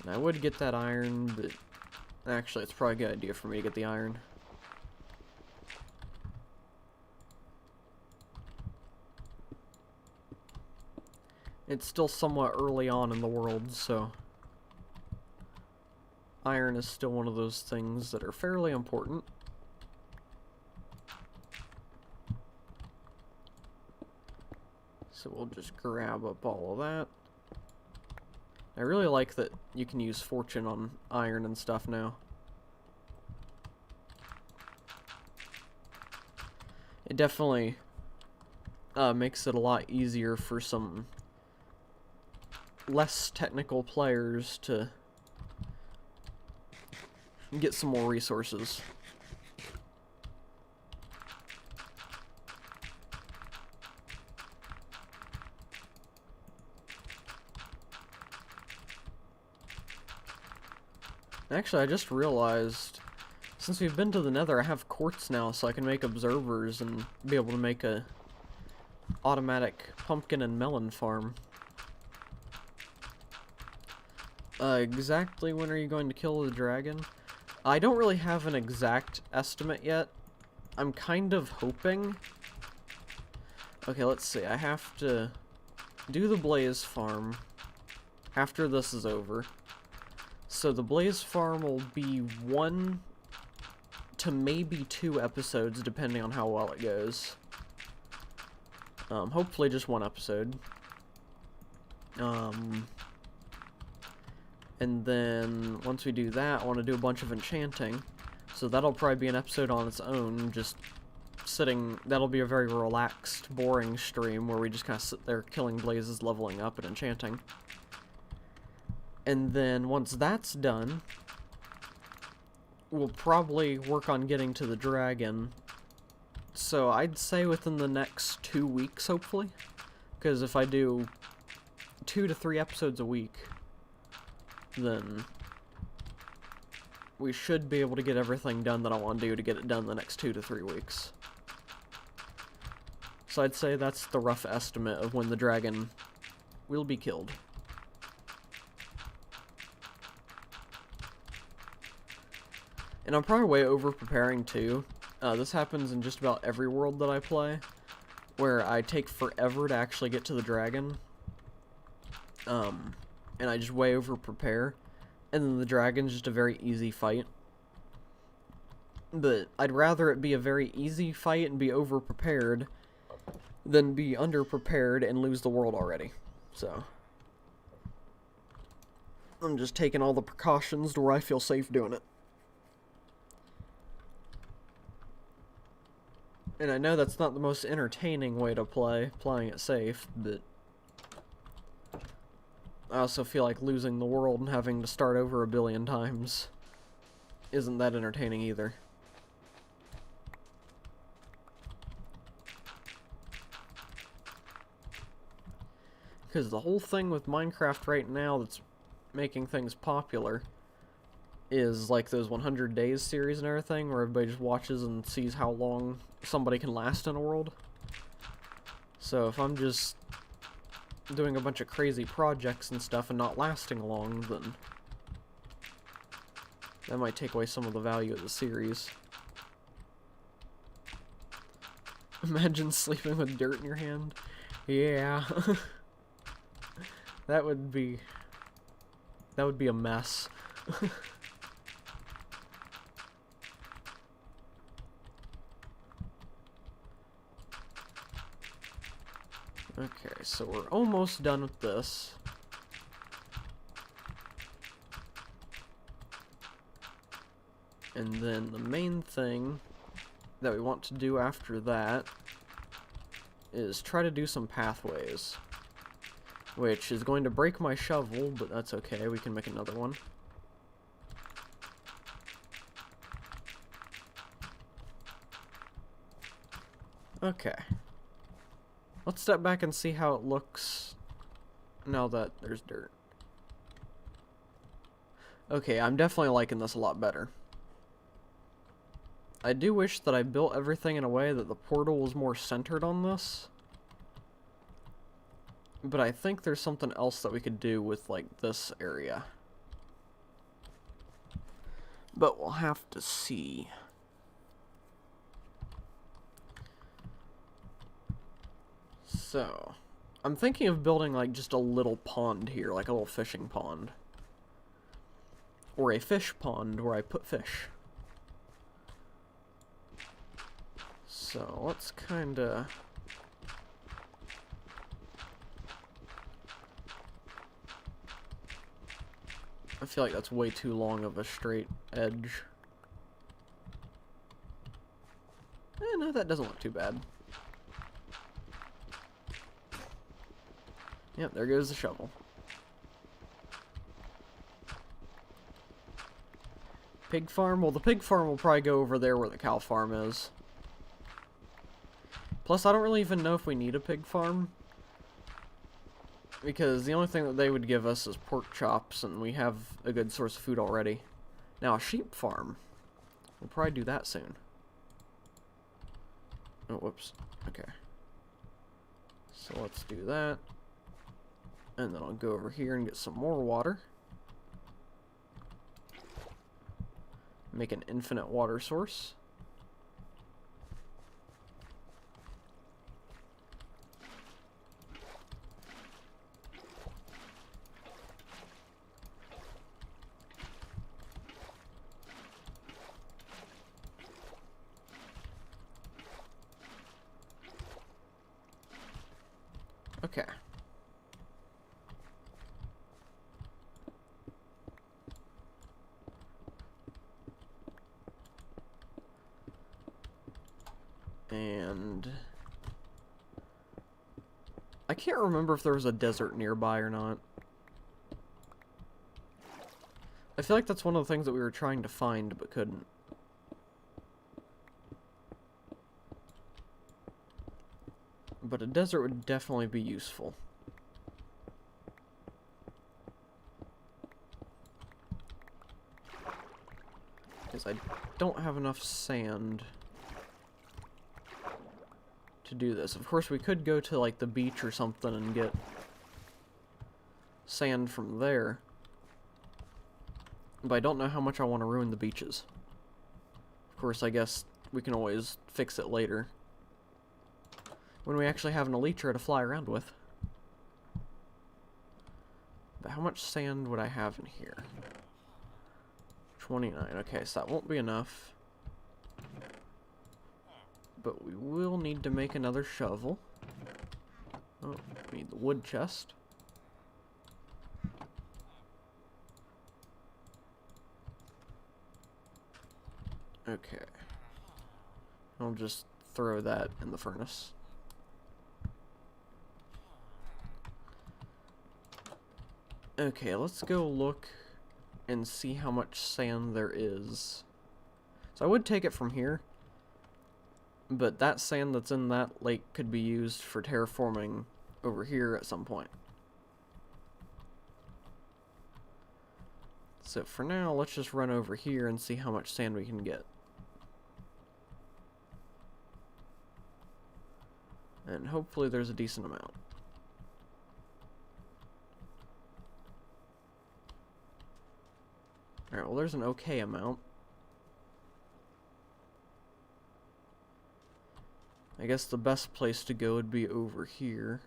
And I would get that iron, but actually it's probably a good idea for me to get the iron. It's still somewhat early on in the world, so iron is still one of those things that are fairly important. So we'll just grab up all of that. I really like that you can use fortune on iron and stuff now. It definitely makes it a lot easier for some less technical players to get some more resources. Actually, I just realized Since we've been to the Nether, I have quartz now, so I can make observers and be able to make a automatic pumpkin and melon farm. Exactly when are you going to kill the dragon? I don't really have an exact estimate yet. I'm kind of hoping. Okay, let's see. I have to do the blaze farm after this is over. So the blaze farm will be 1 to maybe 2 episodes, depending on how well it goes. Hopefully just 1 episode. And then, once we do that, I want to do a bunch of enchanting. So that'll probably be an episode on its own, just sitting... That'll be a very relaxed, boring stream where we just kind of sit there killing blazes, leveling up, and enchanting. And then, once that's done, we'll probably work on getting to the dragon. So I'd say within the next 2 weeks, hopefully. Because if I do 2 to 3 episodes a week, then we should be able to get everything done that I want to do to get it done the next 2 to 3 weeks. So I'd say that's the rough estimate of when the dragon will be killed. And I'm probably way over preparing too. This happens in just about every world that I play, where I take forever to actually get to the dragon. And I just way over prepare, and then the dragon's just a very easy fight. But I'd rather it be a very easy fight and be over prepared than be under prepared and lose the world already. So I'm just taking all the precautions to where I feel safe doing it. And I know that's not the most entertaining way to play, playing it safe, but I also feel like losing the world and having to start over a billion times isn't that entertaining either. Because the whole thing with Minecraft right now that's making things popular is like those 100 Days series and everything, where everybody just watches and sees how long somebody can last in a world. So if I'm just doing a bunch of crazy projects and stuff and not lasting long, then that might take away some of the value of the series. Imagine sleeping with dirt in your hand. Yeah. That would be a mess. Okay, so we're almost done with this. And then the main thing that we want to do after that is try to do some pathways. Which is going to break my shovel, but that's okay, we can make another one. Okay. Let's step back and see how it looks now that there's dirt. Okay, I'm definitely liking this a lot better. I do wish that I built everything in a way that the portal was more centered on this. But I think there's something else that we could do with, like, this area. But we'll have to see. So, I'm thinking of building, like, just a little pond here, like a little fishing pond. Or a fish pond where I put fish. So, let's kinda... I feel like that's way too long of a straight edge. No, that doesn't look too bad. Yep, there goes the shovel. Pig farm? Well, the pig farm will probably go over there where the cow farm is. Plus, I don't really even know if we need a pig farm. Because the only thing that they would give us is pork chops, and we have a good source of food already. Now, a sheep farm. We'll probably do that soon. Oh, whoops. Okay. So let's do that. And then I'll go over here and get some more water. Make an infinite water source. Okay. And I can't remember if there was a desert nearby or not. I feel like that's one of the things that we were trying to find but couldn't. But a desert would definitely be useful. Because I don't have enough sand to do this. Of course, we could go to, like, the beach or something and get sand from there. But I don't know how much I want to ruin the beaches. Of course, I guess we can always fix it later, when we actually have an elytra to fly around with. But how much sand would I have in here? 29. Okay, so that won't be enough. But we will need to make another shovel. Oh, we need the wood chest. Okay. I'll just throw that in the furnace. Okay, let's go look and see how much sand there is. So I would take it from here, but that sand that's in that lake could be used for terraforming over here at some point. So for now, let's just run over here and see how much sand we can get. And hopefully there's a decent amount. Alright, well there's an okay amount. I guess the best place to go would be over here.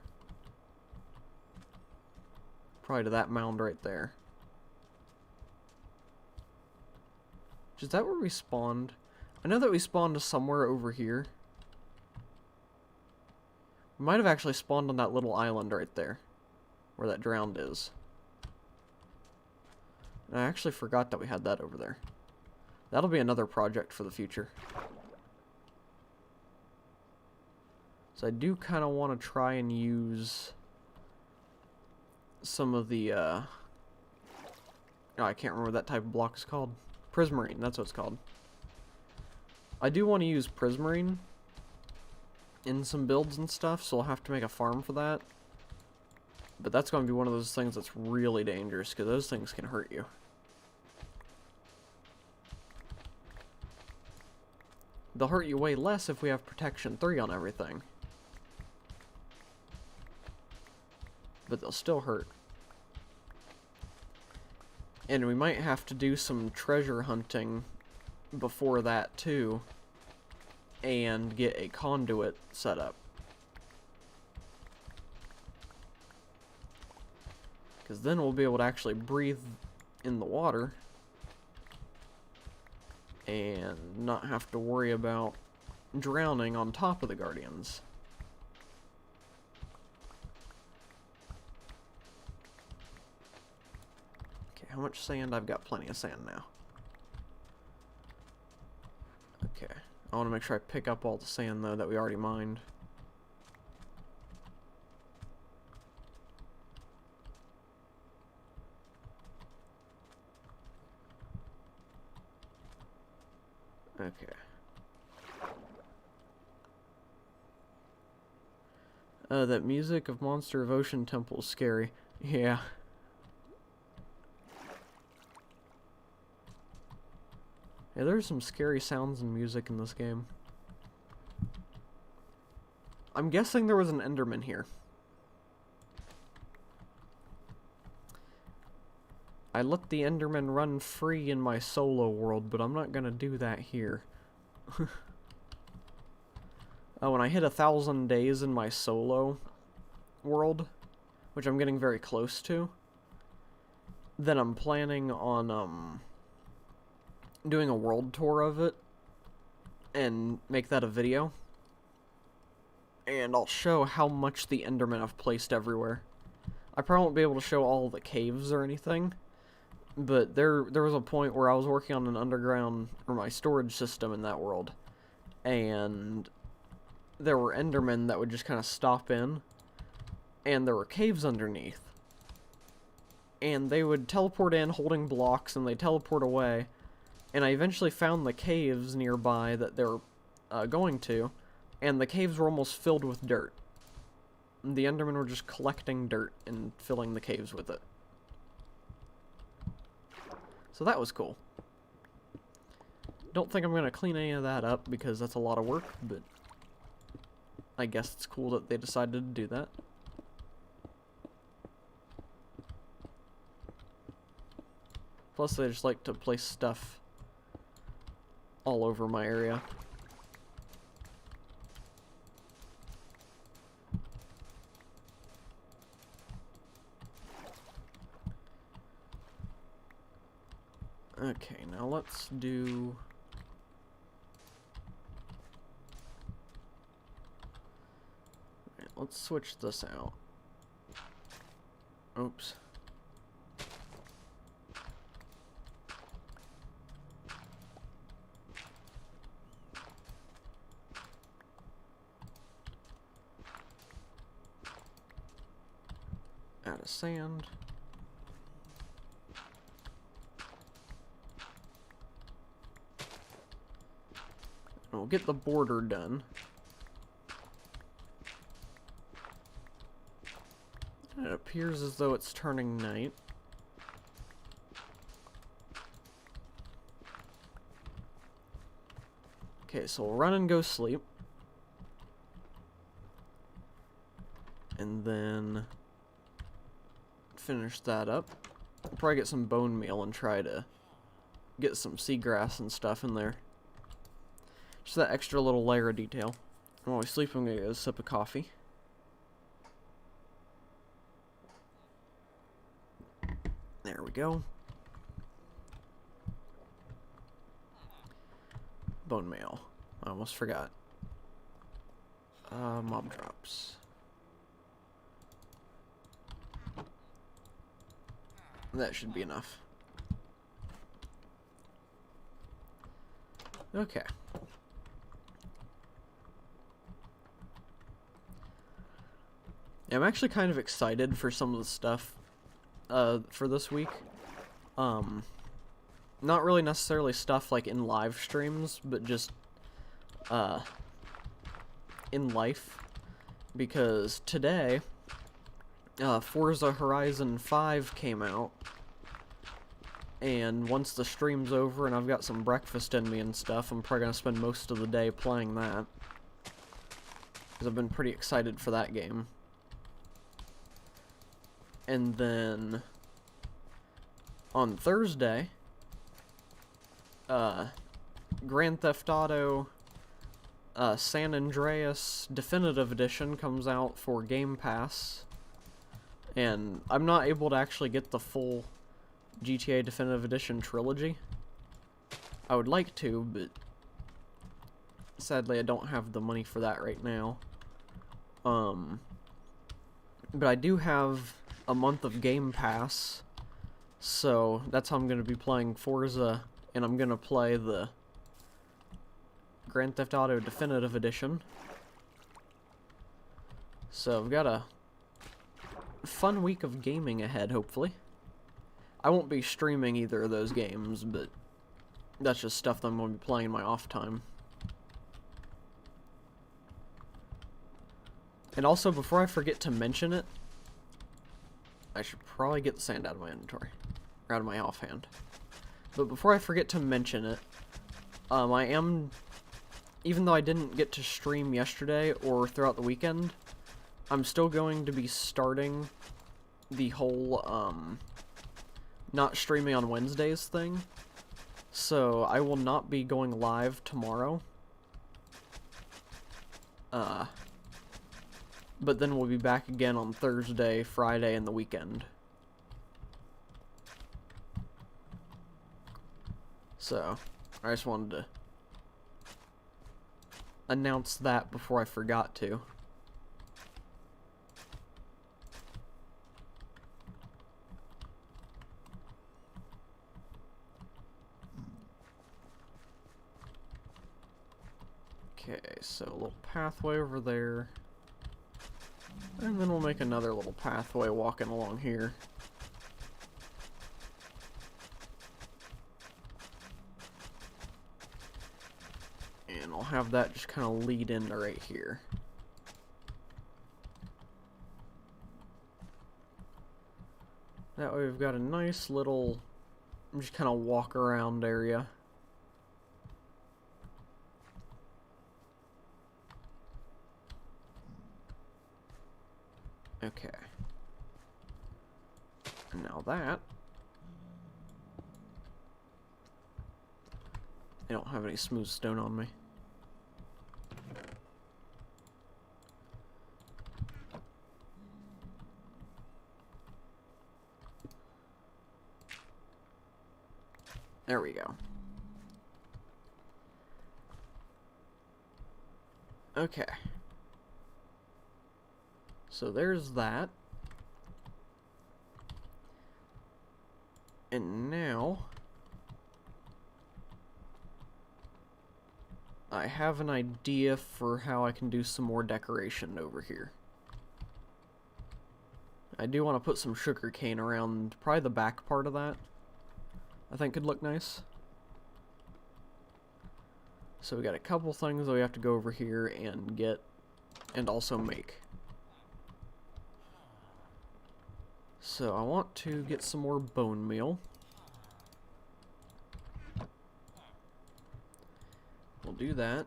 Probably to that mound right there. Is that where we spawned? I know that we spawned somewhere over here. We might have actually spawned on that little island right there, where that drowned is. And I actually forgot that we had that over there. That'll be another project for the future. So I do kind of want to try and use some of the, oh, I can't remember what that type of block is called. Prismarine, that's what it's called. I do want to use Prismarine in some builds and stuff, so I'll have to make a farm for that. But that's going to be one of those things that's really dangerous, because those things can hurt you. They'll hurt you way less if we have Protection 3 on everything. But they'll still hurt. And we might have to do some treasure hunting before that too, and get a conduit set up. Because then we'll be able to actually breathe in the water and not have to worry about drowning on top of the Guardians. Okay, how much sand? I've got plenty of sand now. Okay, I want to make sure I pick up all the sand though that we already mined. Okay. That music of Monster of Ocean Temple is scary. Yeah. Yeah, there's some scary sounds and music in this game. I'm guessing there was an Enderman here. I let the Enderman run free in my solo world, but I'm not gonna do that here. Oh, and I hit 1,000 days in my solo world, which I'm getting very close to. Then I'm planning on, doing a world tour of it, and make that a video. And I'll show how much the Endermen I've placed everywhere. I probably won't be able to show all the caves or anything, but there was a point where I was working on an underground, or my storage system in that world, and there were Endermen that would just kind of stop in, and there were caves underneath. And they would teleport in holding blocks, and they teleport away, and I eventually found the caves nearby that they were going to, and the caves were almost filled with dirt. The Endermen were just collecting dirt and filling the caves with it. So that was cool. Don't think I'm going to clean any of that up because that's a lot of work, but I guess it's cool that they decided to do that. Plus they just like to place stuff all over my area. Okay, now let's do... Right, let's switch this out. Oops. Add a sand. We'll get the border done. It appears as though it's turning night. Okay, so we'll run and go sleep. And then finish that up. We'll probably get some bone meal and try to get some seagrass and stuff in there. Just that extra little layer of detail. And while we sleep, I'm going to get a sip of coffee. There we go. Bone meal. I almost forgot. Mob drops. That should be enough. Okay. I'm actually kind of excited for some of the stuff for this week. Not really necessarily stuff like in live streams, but just in life. Because today, Forza Horizon 5 came out. And once the stream's over and I've got some breakfast in me and stuff, I'm probably going to spend most of the day playing that. Because I've been pretty excited for that game. And then on Thursday, Grand Theft Auto San Andreas Definitive Edition comes out for Game Pass. And I'm not able to actually get the full GTA Definitive Edition trilogy. I would like to, but sadly I don't have the money for that right now. But I do have a month of Game Pass, so that's how I'm going to be playing Forza, and I'm going to play the Grand Theft Auto Definitive Edition. So I've got a fun week of gaming ahead, hopefully. I won't be streaming either of those games, but that's just stuff that I'm going to be playing in my off time. And also, before I forget to mention it, I should probably get the sand out of my inventory. Or out of my offhand. But before I forget to mention it, I am, even though I didn't get to stream yesterday or throughout the weekend, I'm still going to be starting the whole, not streaming on Wednesdays thing. So I will not be going live tomorrow. But then we'll be back again on Thursday, Friday, and the weekend. So, I just wanted to announce that before I forgot to. Okay, so a little pathway over there. And then we'll make another little pathway walking along here. And I'll have that just kind of lead into right here. That way we've got a nice little, just kind of walk around area. Okay. And now that, I don't have any smooth stone on me. There we go. Okay. So there's that. And now I have an idea for how I can do some more decoration over here. I do want to put some sugar cane around probably the back part of that. I think could look nice. So we got a couple things that we have to go over here and get and also make. So I want to get some more bone meal. We'll do that.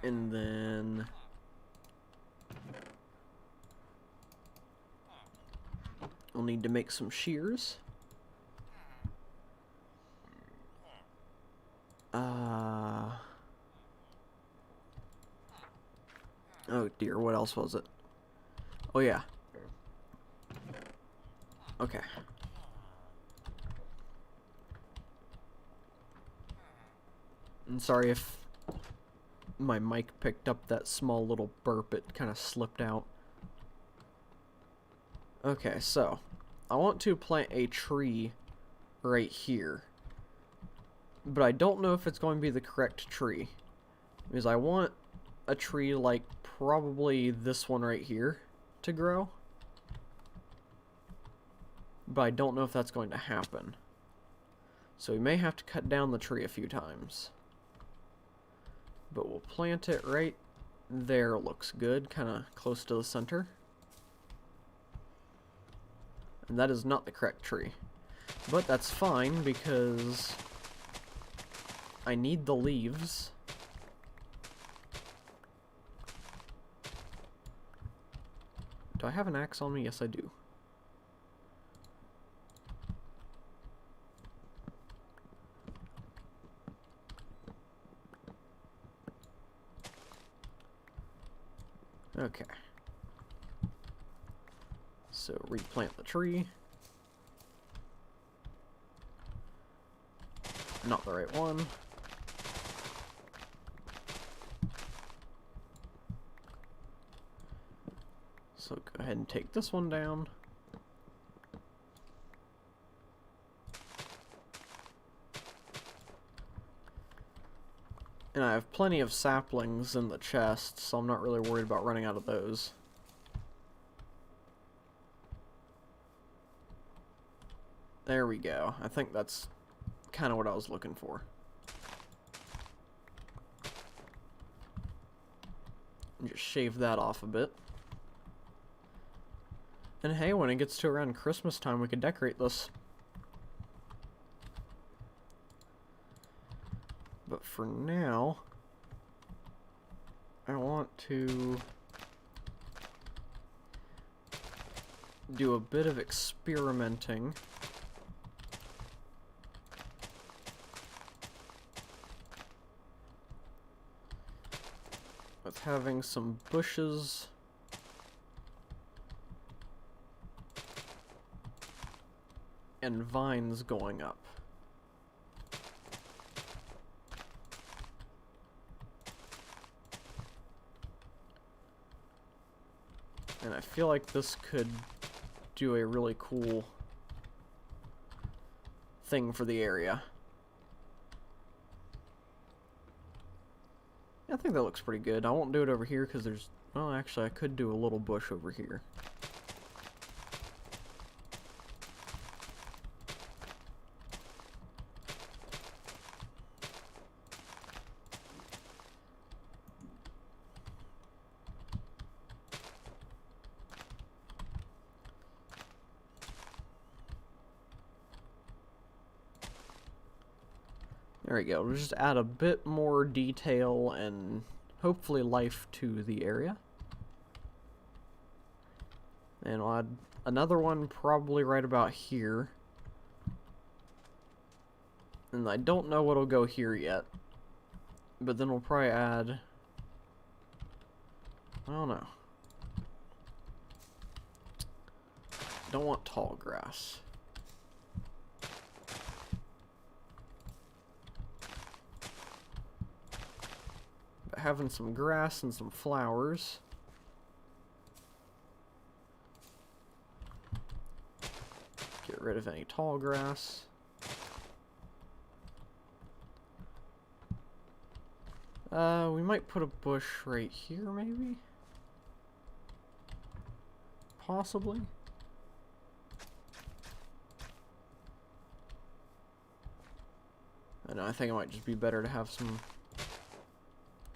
And then we'll need to make some shears. Oh dear, what else was it? Oh yeah. Okay. I'm sorry if my mic picked up that small little burp, it kind of slipped out. Okay, so I want to plant a tree right here. But I don't know if it's going to be the correct tree. Because I want a tree like probably this one right here to grow. But I don't know if that's going to happen. So we may have to cut down the tree a few times. But we'll plant it right there. Looks good, kind of close to the center. And that is not the correct tree. But that's fine because I need the leaves. Do I have an axe on me? Yes, I do. Okay. So replant the tree. Not the right one. So go ahead and take this one down. And I have plenty of saplings in the chest, so I'm not really worried about running out of those. There we go. I think that's kind of what I was looking for. And just shave that off a bit. And hey, when it gets to around Christmas time, we could decorate this. But for now, I want to do a bit of experimenting with having some bushes and vines going up. And I feel like this could do a really cool thing for the area. I think that looks pretty good. I won't do it over here because there's... Well, actually, I could do a little bush over here. There we go. We'll just add a bit more detail and hopefully life to the area. And we'll add another one probably right about here. And I don't know what'll go here yet. But then we'll probably add... I don't know. Don't want tall grass. But having some grass and some flowers. Get rid of any tall grass. We might put a bush right here, maybe? Possibly? I know, I think it might just be better to have some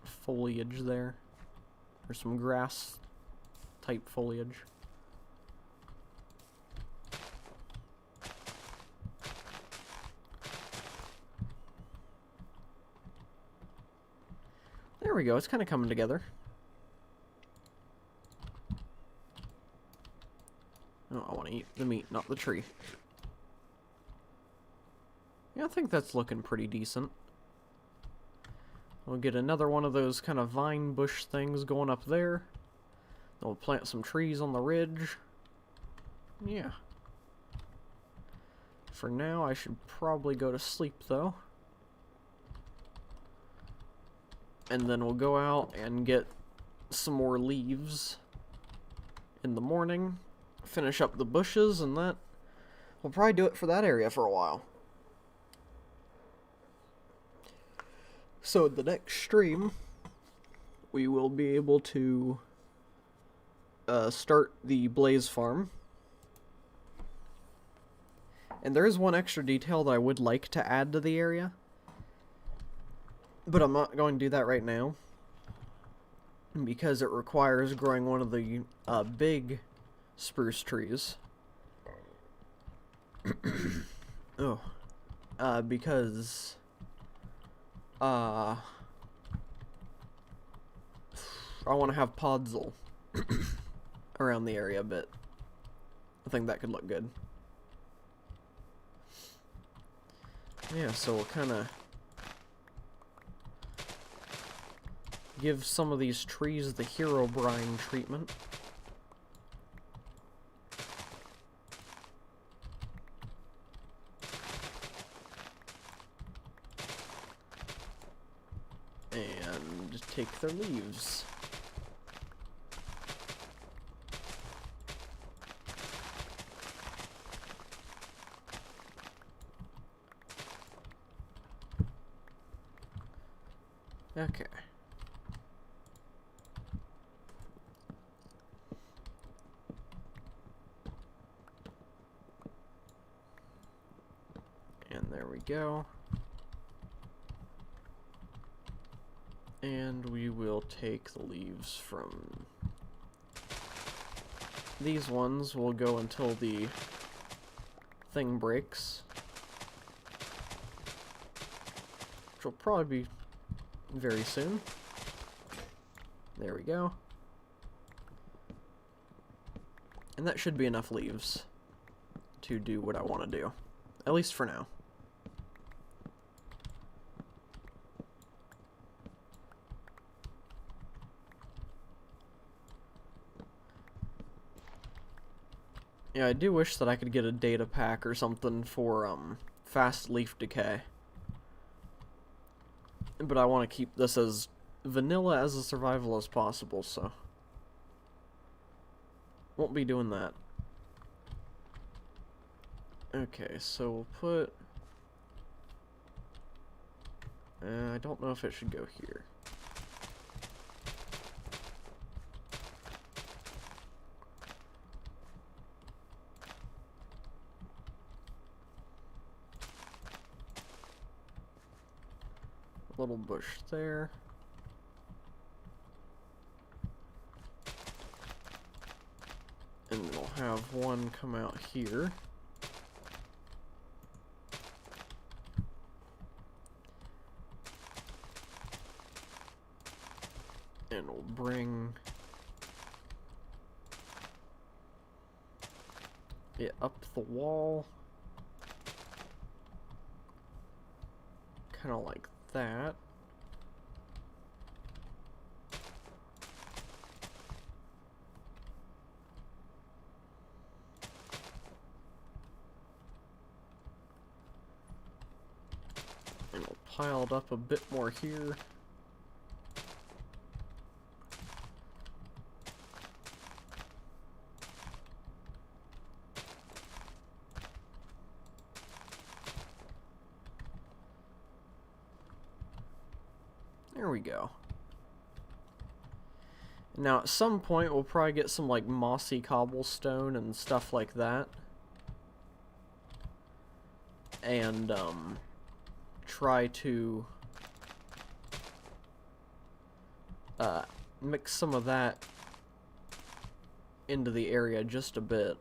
foliage there. Or some grass type foliage. There we go, it's kind of coming together. Oh, I want to eat the meat, not the tree. Yeah, I think that's looking pretty decent. We'll get another one of those kind of vine bush things going up there. Then we'll plant some trees on the ridge. Yeah. For now, I should probably go to sleep, though. And then we'll go out and get some more leaves in the morning. Finish up the bushes, and that will probably do it for that area for a while. So in the next stream, we will be able to start the Blaze Farm. And there is one extra detail that I would like to add to the area. But I'm not going to do that right now. Because it requires growing one of the big spruce trees. Oh. Because... I want to have podzol around the area a bit. I think that could look good. Yeah, so we'll kind of give some of these trees the Herobrine treatment. And take their leaves. Okay. And there we go. And we will take the leaves from these ones. Will go until the thing breaks. which will probably be very soon. There we go. And that should be enough leaves to do what I want to do. At least for now. Yeah, I do wish that I could get a data pack or something for fast leaf decay. But I want to keep this as vanilla as a survival as possible, so won't be doing that. Okay, so we'll put... I don't know if it should go here. Little bush there. And we'll have one come out here. And we'll bring it up the wall. Kind of like that. And we'll pile it up a bit more here. There we go. Now at some point we'll probably get some like mossy cobblestone and stuff like that. And try to mix some of that into the area just a bit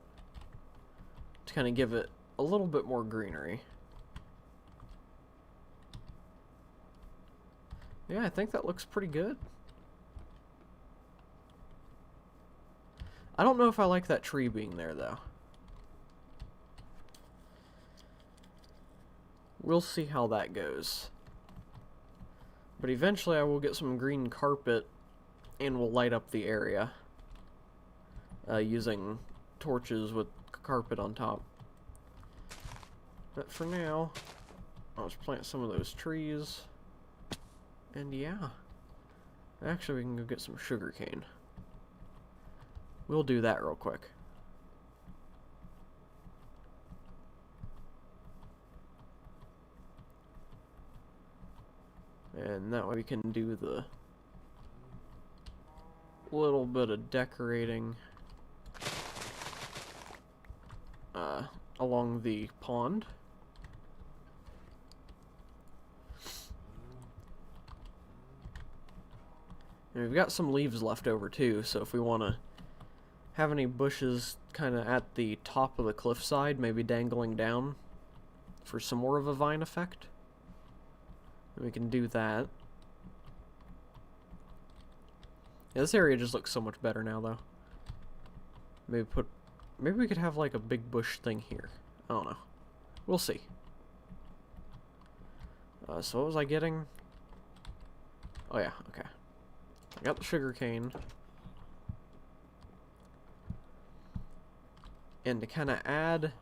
to kind of give it a little bit more greenery. Yeah, I think that looks pretty good. I don't know if I like that tree being there, though. We'll see how that goes. But eventually I will get some green carpet and we'll light up the area using torches with carpet on top. But for now, I'll just plant some of those trees. And yeah, actually we can go get some sugarcane. We'll do that real quick. And that way we can do the little bit of decorating along the pond. And we've got some leaves left over too, so if we want to have any bushes kind of at the top of the cliffside, maybe dangling down for some more of a vine effect, we can do that. Yeah, this area just looks so much better now, though. Maybe we could have like a big bush thing here. I don't know. We'll see. So what was I getting? Oh yeah, okay. I got the sugarcane. And to kind of add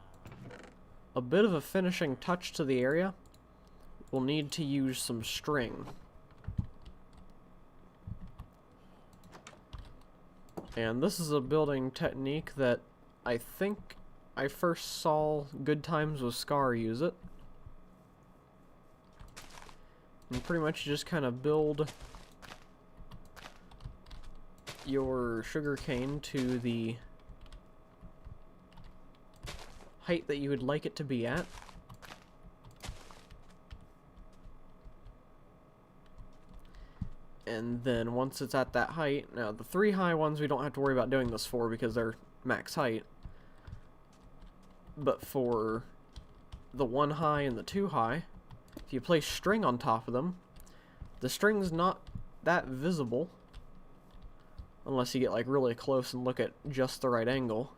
a bit of a finishing touch to the area, we'll need to use some string. And this is a building technique that I think I first saw Good Times with Scar use it. And pretty much you just kind of build your sugarcane to the height that you would like it to be at. And then once it's at that height, now the 3 high ones we don't have to worry about doing this for because they're max height. But for the 1 high and the 2 high, if you place string on top of them, the string's not that visible. Unless you get like really close and look at just the right angle.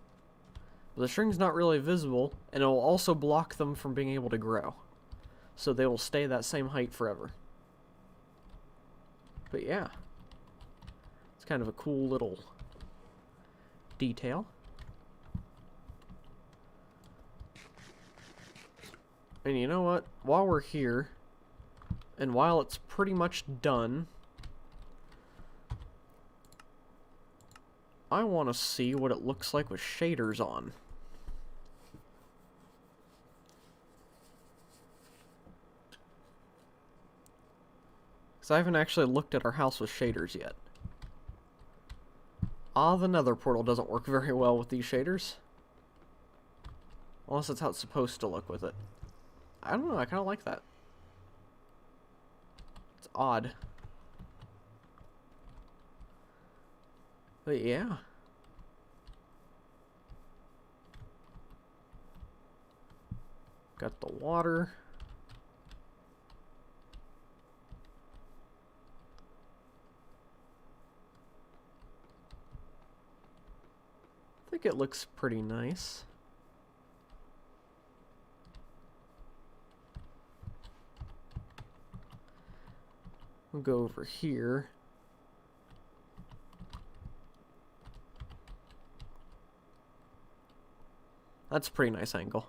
But the string's not really visible, and it will also block them from being able to grow. So they will stay that same height forever. But yeah. It's kind of a cool little detail. And you know what? While we're here, and while it's pretty much done, I want to see what it looks like with shaders on. Because I haven't actually looked at our house with shaders yet. Ah, the nether portal doesn't work very well with these shaders. Unless that's how it's supposed to look with it. I don't know, I kind of like that. It's odd. But yeah. Got the water. I think it looks pretty nice. We'll go over here. That's a pretty nice angle.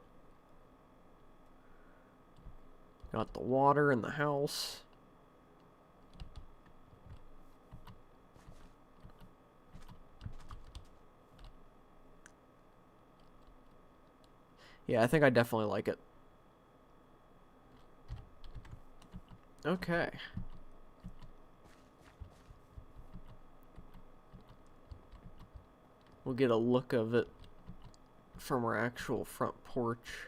Got the water in the house. Yeah, I think I definitely like it. Okay. We'll get a look of it from our actual front porch.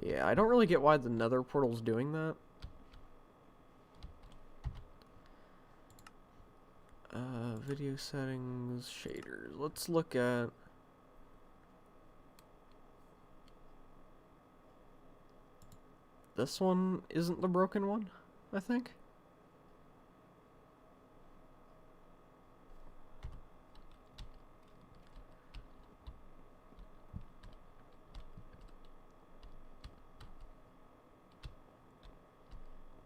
Yeah, I don't really get why the nether portal's doing that. Video settings, shaders. Let's look at... This one isn't the broken one, I think.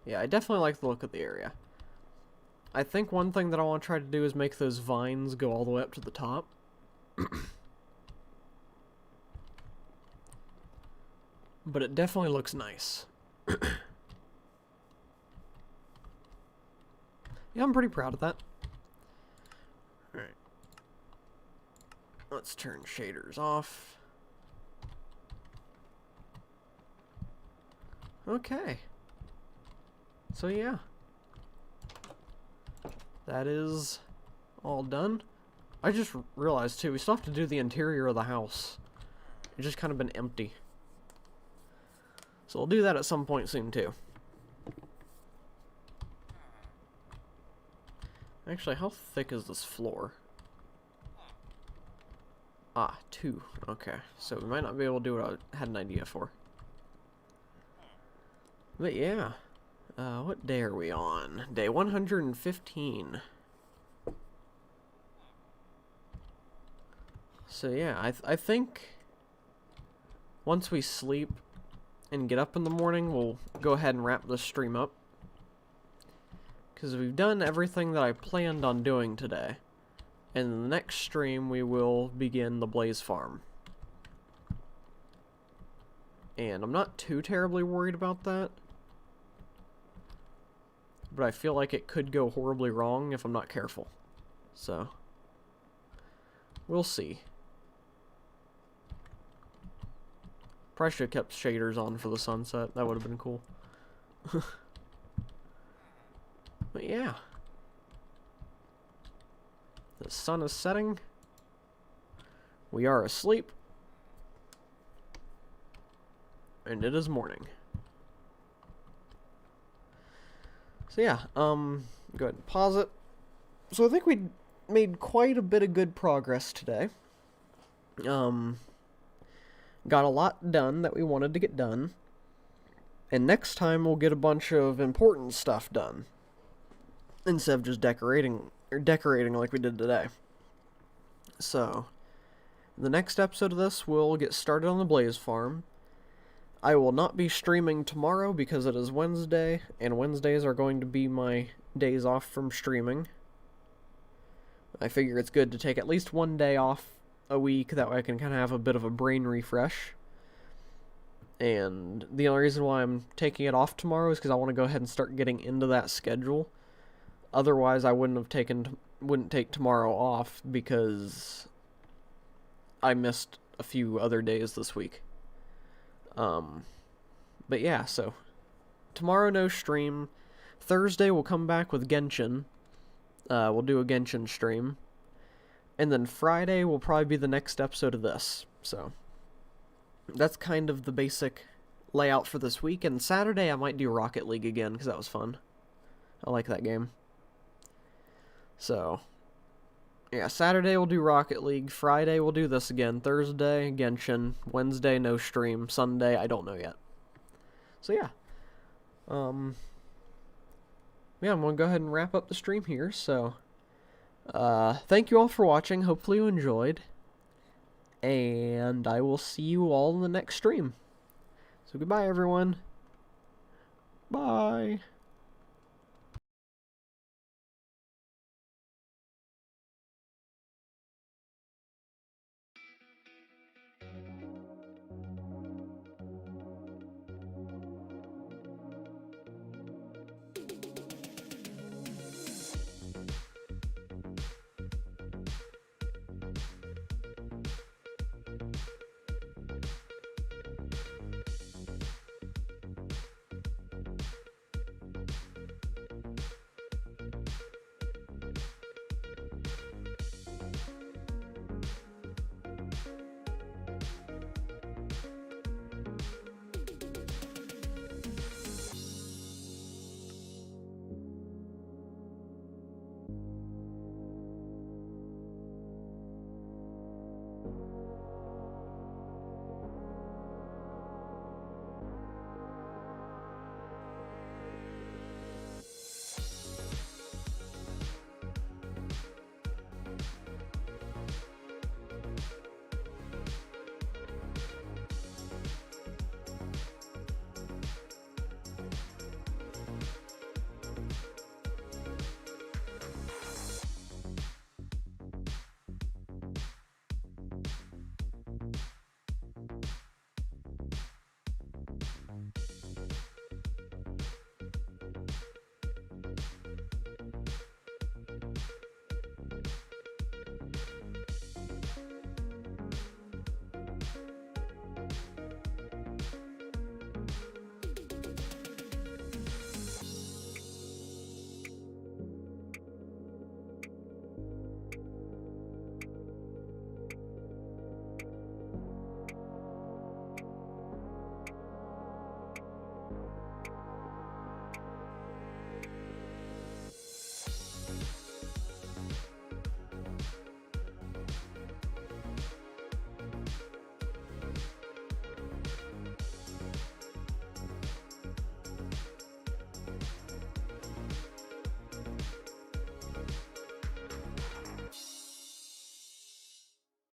Yeah, I definitely like the look of the area. I think one thing that I want to try to do is make those vines go all the way up to the top. But it definitely looks nice. Yeah, I'm pretty proud of that. Alright. Let's turn shaders off. Okay. So yeah. That is all done. I just realized too, we still have to do the interior of the house. It's just kind of been empty. So we'll do that at some point soon too. Actually, how thick is this floor? Ah, 2. Okay, so we might not be able to do what I had an idea for. But yeah. What day are we on? Day 115. So yeah, I think once we sleep and get up in the morning, we'll go ahead and wrap this stream up. Because we've done everything that I planned on doing today. And in the next stream, we will begin the Blaze Farm. And I'm not too terribly worried about that. But I feel like it could go horribly wrong if I'm not careful. So, we'll see. Probably should have kept shaders on for the sunset. That would have been cool. But yeah. The sun is setting. We are asleep. And it is morning. So yeah, go ahead and pause it. So I think we made quite a bit of good progress today. got a lot done that we wanted to get done. And next time we'll get a bunch of important stuff done. Instead of just decorating like we did today. So, the next episode of this, we'll get started on the Blaze Farm. I will not be streaming tomorrow because it is Wednesday, and Wednesdays are going to be my days off from streaming. I figure it's good to take at least one day off a week, that way I can kind of have a bit of a brain refresh. And the only reason why I'm taking it off tomorrow is because I want to go ahead and start getting into that schedule. Otherwise, I wouldn't take tomorrow off because I missed a few other days this week. But yeah, so tomorrow no stream. Thursday we'll come back with Genshin. We'll do a Genshin stream. And then Friday will probably be the next episode of this. So that's kind of the basic layout for this week. And Saturday I might do Rocket League again because that was fun. I like that game. So yeah, Saturday we'll do Rocket League. Friday we'll do this again. Thursday, Genshin. Wednesday, no stream. Sunday, I don't know yet. So yeah. Yeah, I'm going to go ahead and wrap up the stream here. So, thank you all for watching. Hopefully you enjoyed. And I will see you all in the next stream. So goodbye, everyone. Bye.